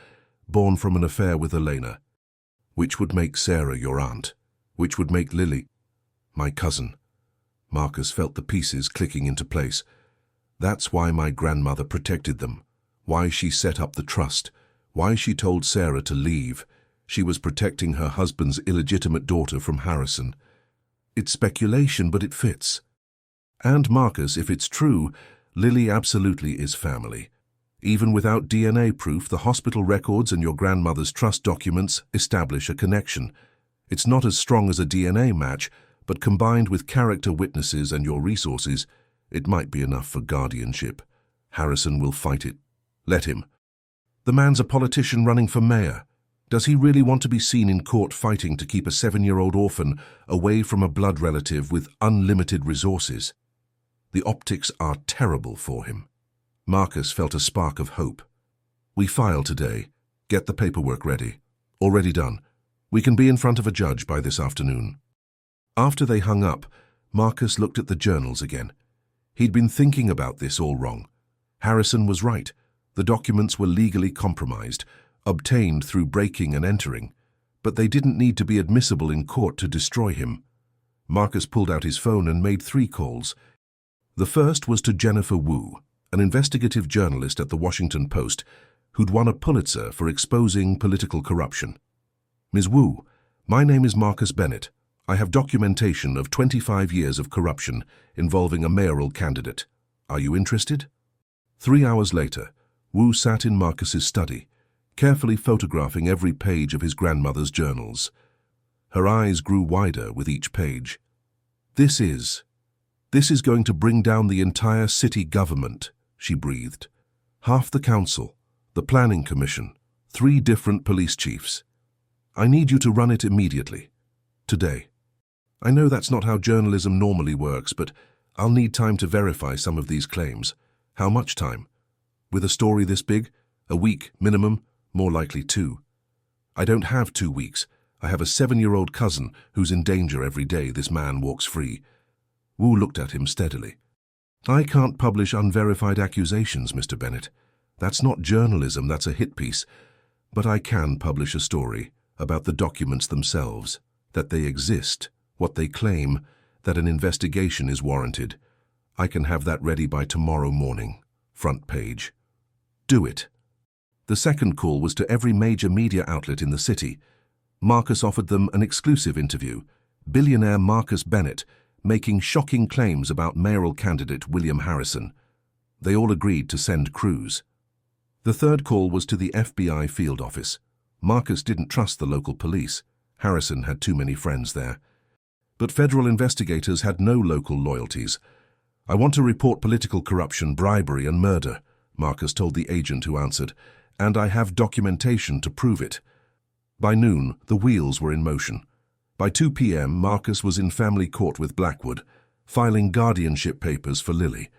born from an affair with Elena. Which would make Sarah your aunt, which would make Lily my cousin. Marcus felt the pieces clicking into place. That's why my grandmother protected them, why she set up the trust, why she told Sarah to leave. She was protecting her husband's illegitimate daughter from Harrison. It's speculation, but it fits. And Marcus, if it's true, Lily absolutely is family. Even without DNA proof, the hospital records and your grandmother's trust documents establish a connection. It's not as strong as a DNA match, but combined with character witnesses and your resources, it might be enough for guardianship. Harrison will fight it. Let him. The man's a politician running for mayor. Does he really want to be seen in court fighting to keep a 7-year-old orphan away from a blood relative with unlimited resources? The optics are terrible for him. Marcus felt a spark of hope. We file today. Get the paperwork ready. Already done. We can be in front of a judge by this afternoon." After they hung up, Marcus looked at the journals again. He'd been thinking about this all wrong. Harrison was right. The documents were legally compromised, obtained through breaking and entering, but they didn't need to be admissible in court to destroy him. Marcus pulled out his phone and made 3 calls. The first was to Jennifer Wu, an investigative journalist at the Washington Post who'd won a Pulitzer for exposing political corruption. "Ms. Wu, my name is Marcus Bennett. I have documentation of 25 years of corruption involving a mayoral candidate. Are you interested?" 3 hours later, Wu sat in Marcus's study, carefully photographing every page of his grandmother's journals. Her eyes grew wider with each page. This is going to bring down the entire city government," she breathed. "Half the council, the planning commission, 3 different police chiefs. I need you to run it immediately. Today. I know that's not how journalism normally works, but I'll need time to verify some of these claims." "How much time?" "With a story this big? A week, minimum, more likely 2. "I don't have 2 weeks. I have a 7-year-old cousin who's in danger every day this man walks free." Wu looked at him steadily. "I can't publish unverified accusations, Mr. Bennett. That's not journalism, that's a hit piece. But I can publish a story about the documents themselves, that they exist, what they claim, that an investigation is warranted. I can have that ready by tomorrow morning. Front page. Do it." The second call was to every major media outlet in the city. Marcus offered them an exclusive interview. Billionaire Marcus Bennett, making shocking claims about mayoral candidate William Harrison. They all agreed to send crews. The third call was to the FBI field office. Marcus didn't trust the local police. Harrison had too many friends there. But federal investigators had no local loyalties. "I want to report political corruption, bribery, and murder," Marcus told the agent who answered, "and I have documentation to prove it." By noon, the wheels were in motion. By 2 p.m., Marcus was in family court with Blackwood, filing guardianship papers for Lily.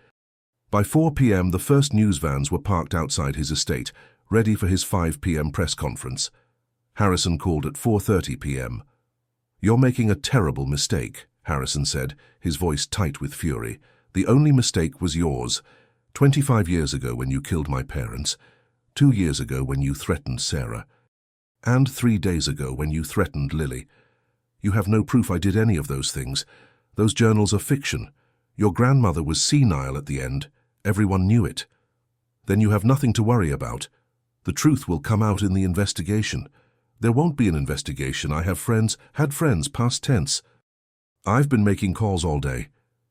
By 4 p.m., the first news vans were parked outside his estate, ready for his 5 p.m. press conference. Harrison called at 4:30 p.m. "You're making a terrible mistake," Harrison said, his voice tight with fury. "The only mistake was yours. 25 years ago when you killed my parents, 2 years ago when you threatened Sarah, and 3 days ago when you threatened Lily. You have no proof I did any of those things. Those journals are fiction. Your grandmother was senile at the end. Everyone knew it. Then you have nothing to worry about. The truth will come out in the investigation. There won't be an investigation. I have friends, had friends, past tense. I've been making calls all day.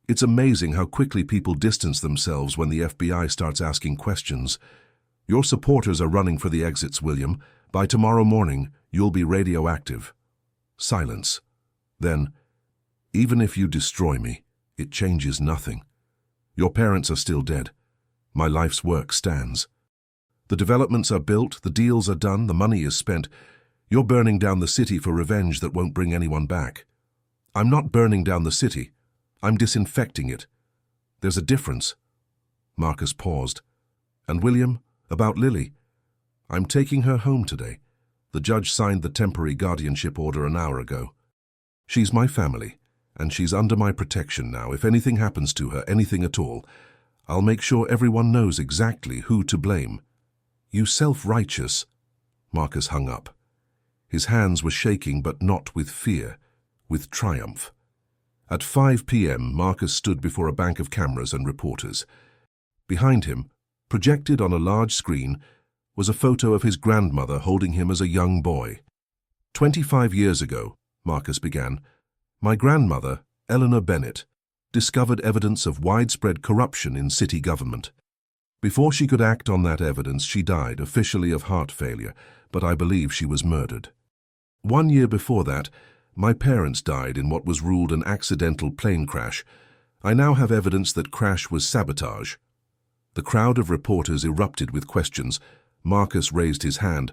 It's amazing how quickly people distance themselves when the FBI starts asking questions. Your supporters are running for the exits, William. By tomorrow morning, you'll be radioactive." Silence. Then, "Even if you destroy me, it changes nothing. Your parents are still dead. My life's work stands. The developments are built, the deals are done, the money is spent. You're burning down the city for revenge that won't bring anyone back. I'm not burning down the city. I'm disinfecting it. There's a difference." Marcus paused. "And William, about Lily? I'm taking her home today. The judge signed the temporary guardianship order an hour ago. She's my family, and she's under my protection now. If anything happens to her, anything at all, I'll make sure everyone knows exactly who to blame." "You self-righteous." Marcus hung up. His hands were shaking, but not with fear, with triumph. At 5 p.m., Marcus stood before a bank of cameras and reporters. Behind him, projected on a large screen, was a photo of his grandmother holding him as a young boy. 25 years ago, Marcus began, my grandmother, Eleanor Bennett, discovered evidence of widespread corruption in city government. Before she could act on that evidence, she died, officially of heart failure, but I believe she was murdered. 1 year before that, my parents died in what was ruled an accidental plane crash. I now have evidence that crash was sabotage. The crowd of reporters erupted with questions. Marcus raised his hand.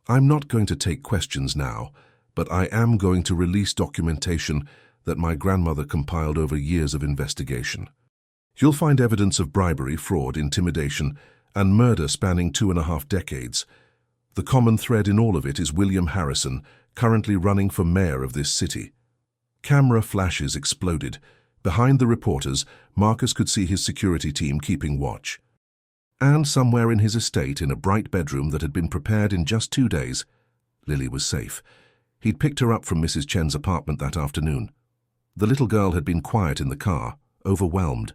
I'm not going to take questions now, but I am going to release documentation that my grandmother compiled over years of investigation. You'll find evidence of bribery, fraud, intimidation, and murder spanning 2.5 decades. The common thread in all of it is William Harrison, currently running for mayor of this city. Camera flashes exploded. Behind the reporters, Marcus could see his security team keeping watch. And somewhere in his estate, in a bright bedroom that had been prepared in just 2 days, Lily was safe. He'd picked her up from Mrs. Chen's apartment that afternoon. The little girl had been quiet in the car, overwhelmed.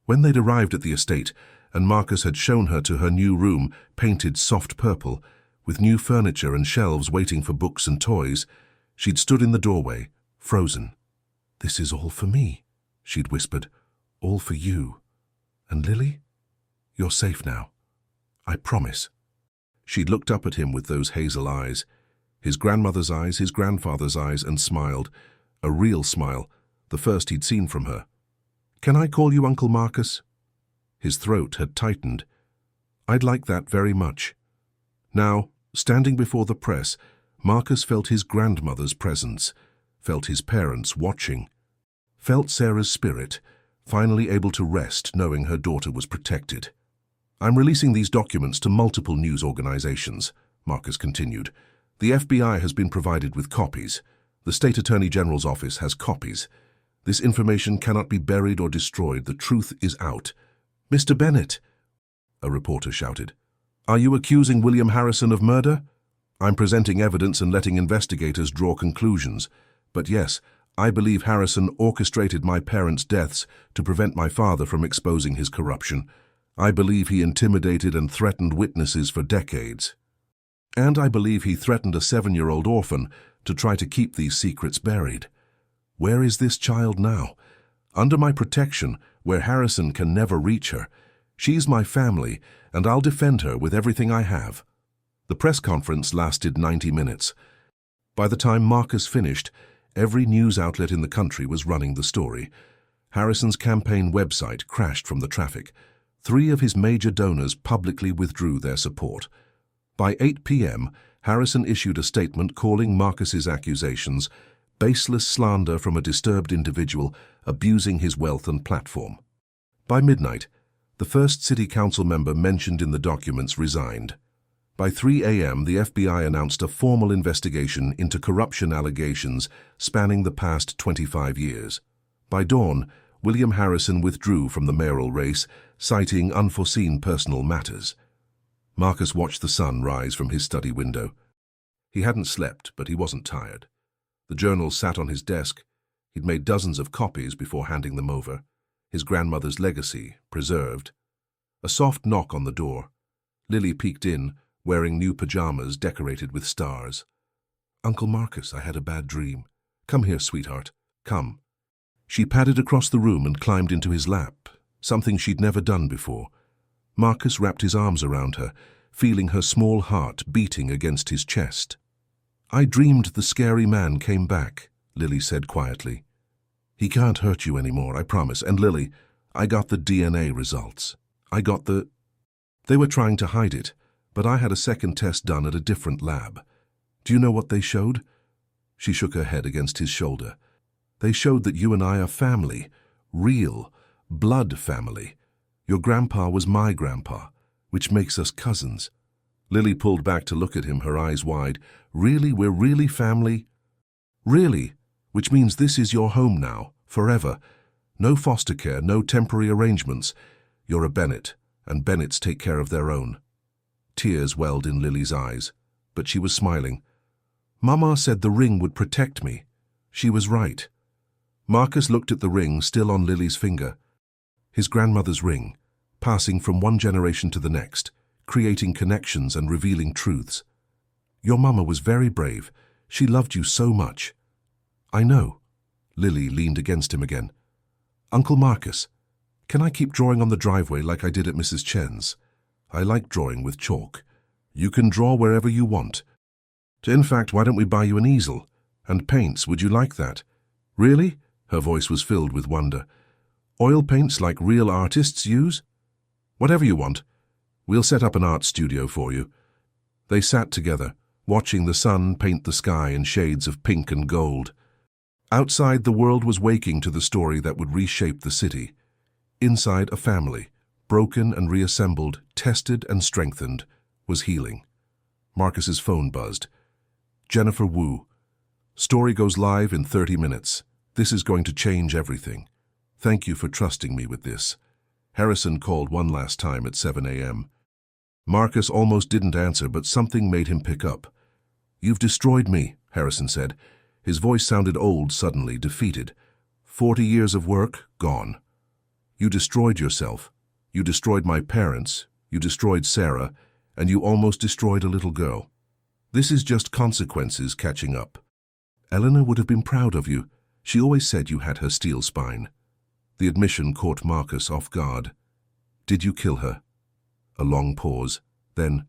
When they'd arrived at the estate, and Marcus had shown her to her new room, painted soft purple, with new furniture and shelves waiting for books and toys, she'd stood in the doorway, frozen. "This is all for me," she'd whispered. "All for you. And Lily? You're safe now. I promise." She'd looked up at him with those hazel eyes, his grandmother's eyes, his grandfather's eyes, and smiled, a real smile, the first he'd seen from her. "Can I call you Uncle Marcus?" His throat had tightened. "I'd like that very much." Now, standing before the press, Marcus felt his grandmother's presence, felt his parents watching, felt Sarah's spirit, finally able to rest knowing her daughter was protected. "I'm releasing these documents to multiple news organizations," Marcus continued. "The FBI has been provided with copies. The State Attorney General's office has copies. This information cannot be buried or destroyed. The truth is out." "Mr. Bennett," a reporter shouted, "are you accusing William Harrison of murder?" "I'm presenting evidence and letting investigators draw conclusions. But yes, I believe Harrison orchestrated my parents' deaths to prevent my father from exposing his corruption. I believe he intimidated and threatened witnesses for decades. And I believe he threatened a 7-year-old orphan to try to keep these secrets buried. Where is this child now? Under my protection, where Harrison can never reach her. She's my family, and I'll defend her with everything I have." The press conference lasted 90 minutes. By the time Marcus finished, every news outlet in the country was running the story. Harrison's campaign website crashed from the traffic. 3 of his major donors publicly withdrew their support. By 8 p.m., Harrison issued a statement calling Marcus's accusations baseless slander from a disturbed individual abusing his wealth and platform. By midnight, the first city council member mentioned in the documents resigned. By 3 a.m., the FBI announced a formal investigation into corruption allegations spanning the past 25 years. By dawn, William Harrison withdrew from the mayoral race, citing unforeseen personal matters. Marcus watched the sun rise from his study window. He hadn't slept, but he wasn't tired. The journals sat on his desk. He'd made dozens of copies before handing them over. His grandmother's legacy, preserved. A soft knock on the door. Lily peeked in, wearing new pajamas decorated with stars. "Uncle Marcus, I had a bad dream. Come here, sweetheart. Come." She padded across the room and climbed into his lap, something she'd never done before. Marcus wrapped his arms around her, feeling her small heart beating against his chest. "I dreamed the scary man came back," Lily said quietly. "He can't hurt you anymore, I promise. And Lily, I got the DNA results. They were trying to hide it, but I had a second test done at a different lab. Do you know what they showed?" She shook her head against his shoulder. "They showed that you and I are family, real, blood family. Your grandpa was my grandpa, which makes us cousins." Lily pulled back to look at him, her eyes wide. "Really? We're really family?" "Really, which means this is your home now, forever. No foster care, no temporary arrangements. You're a Bennett, and Bennetts take care of their own." Tears welled in Lily's eyes, but she was smiling. "Mama said the ring would protect me. She was right." Marcus looked at the ring still on Lily's finger. His grandmother's ring, passing from one generation to the next, creating connections and revealing truths. "Your mama was very brave. She loved you so much." "I know." Lily leaned against him again. "Uncle Marcus, can I keep drawing on the driveway like I did at Mrs. Chen's? I like drawing with chalk. You can draw wherever you want. In fact, why don't we buy you an easel? And paints, would you like that?" "Really?" Her voice was filled with wonder. "Oil paints like real artists use?" "Whatever you want. We'll set up an art studio for you." They sat together, watching the sun paint the sky in shades of pink and gold. Outside, the world was waking to the story that would reshape the city. Inside, a family, broken and reassembled, tested and strengthened, was healing. Marcus's phone buzzed. Jennifer Wu. Story goes live in 30 minutes. This is going to change everything. Thank you for trusting me with this. Harrison called one last time at 7 a.m. Marcus almost didn't answer, but something made him pick up. You've destroyed me, Harrison said. His voice sounded old suddenly, defeated. 40 years of work, gone. You destroyed yourself. You destroyed my parents. You destroyed Sarah. And you almost destroyed a little girl. This is just consequences catching up. Eleanor would have been proud of you. She always said you had her steel spine. The admission caught Marcus off guard. Did you kill her? A long pause. Then,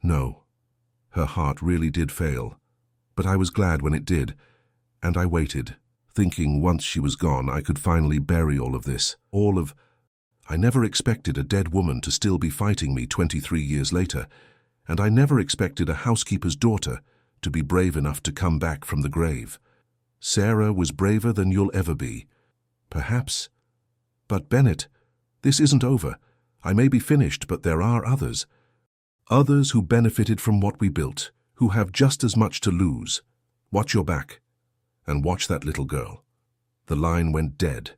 no. Her heart really did fail. But I was glad when it did. And I waited, thinking once she was gone I could finally bury all of this. I never expected a dead woman to still be fighting me 23 years later. And I never expected a housekeeper's daughter to be brave enough to come back from the grave. Sarah was braver than you'll ever be. Perhaps. But Bennett, this isn't over. I may be finished, but there are others. Others who benefited from what we built, who have just as much to lose. Watch your back. And watch that little girl. The line went dead.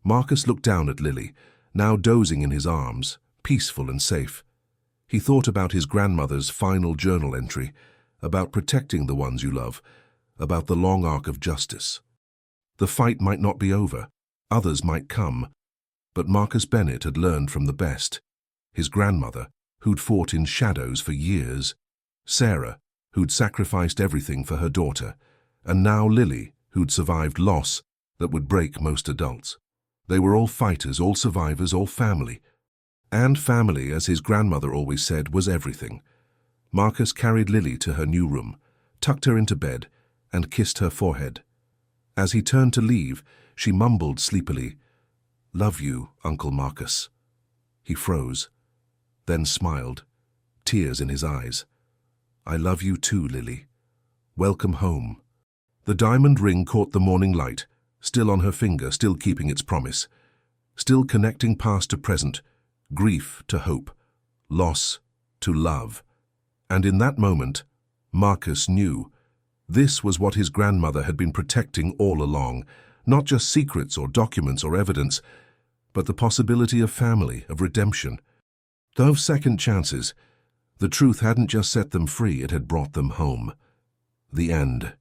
Marcus looked down at Lily, now dozing in his arms, peaceful and safe. He thought about his grandmother's final journal entry, about protecting the ones you love, about the long arc of justice. The fight might not be over. Others might come. But Marcus Bennett had learned from the best. His grandmother, who'd fought in shadows for years. Sarah, who'd sacrificed everything for her daughter. And now Lily, who'd survived loss that would break most adults. They were all fighters, all survivors, all family. And family, as his grandmother always said, was everything. Marcus carried Lily to her new room, tucked her into bed, and kissed her forehead. As he turned to leave, she mumbled sleepily, "Love you, Uncle Marcus." He froze, then smiled, tears in his eyes. "I love you too, Lily. Welcome home." The diamond ring caught the morning light, still on her finger, still keeping its promise, still connecting past to present, grief to hope, loss to love. And in that moment, Marcus knew this was what his grandmother had been protecting all along, not just secrets or documents or evidence, but the possibility of family, of redemption. Of second chances. The truth hadn't just set them free, it had brought them home. The end.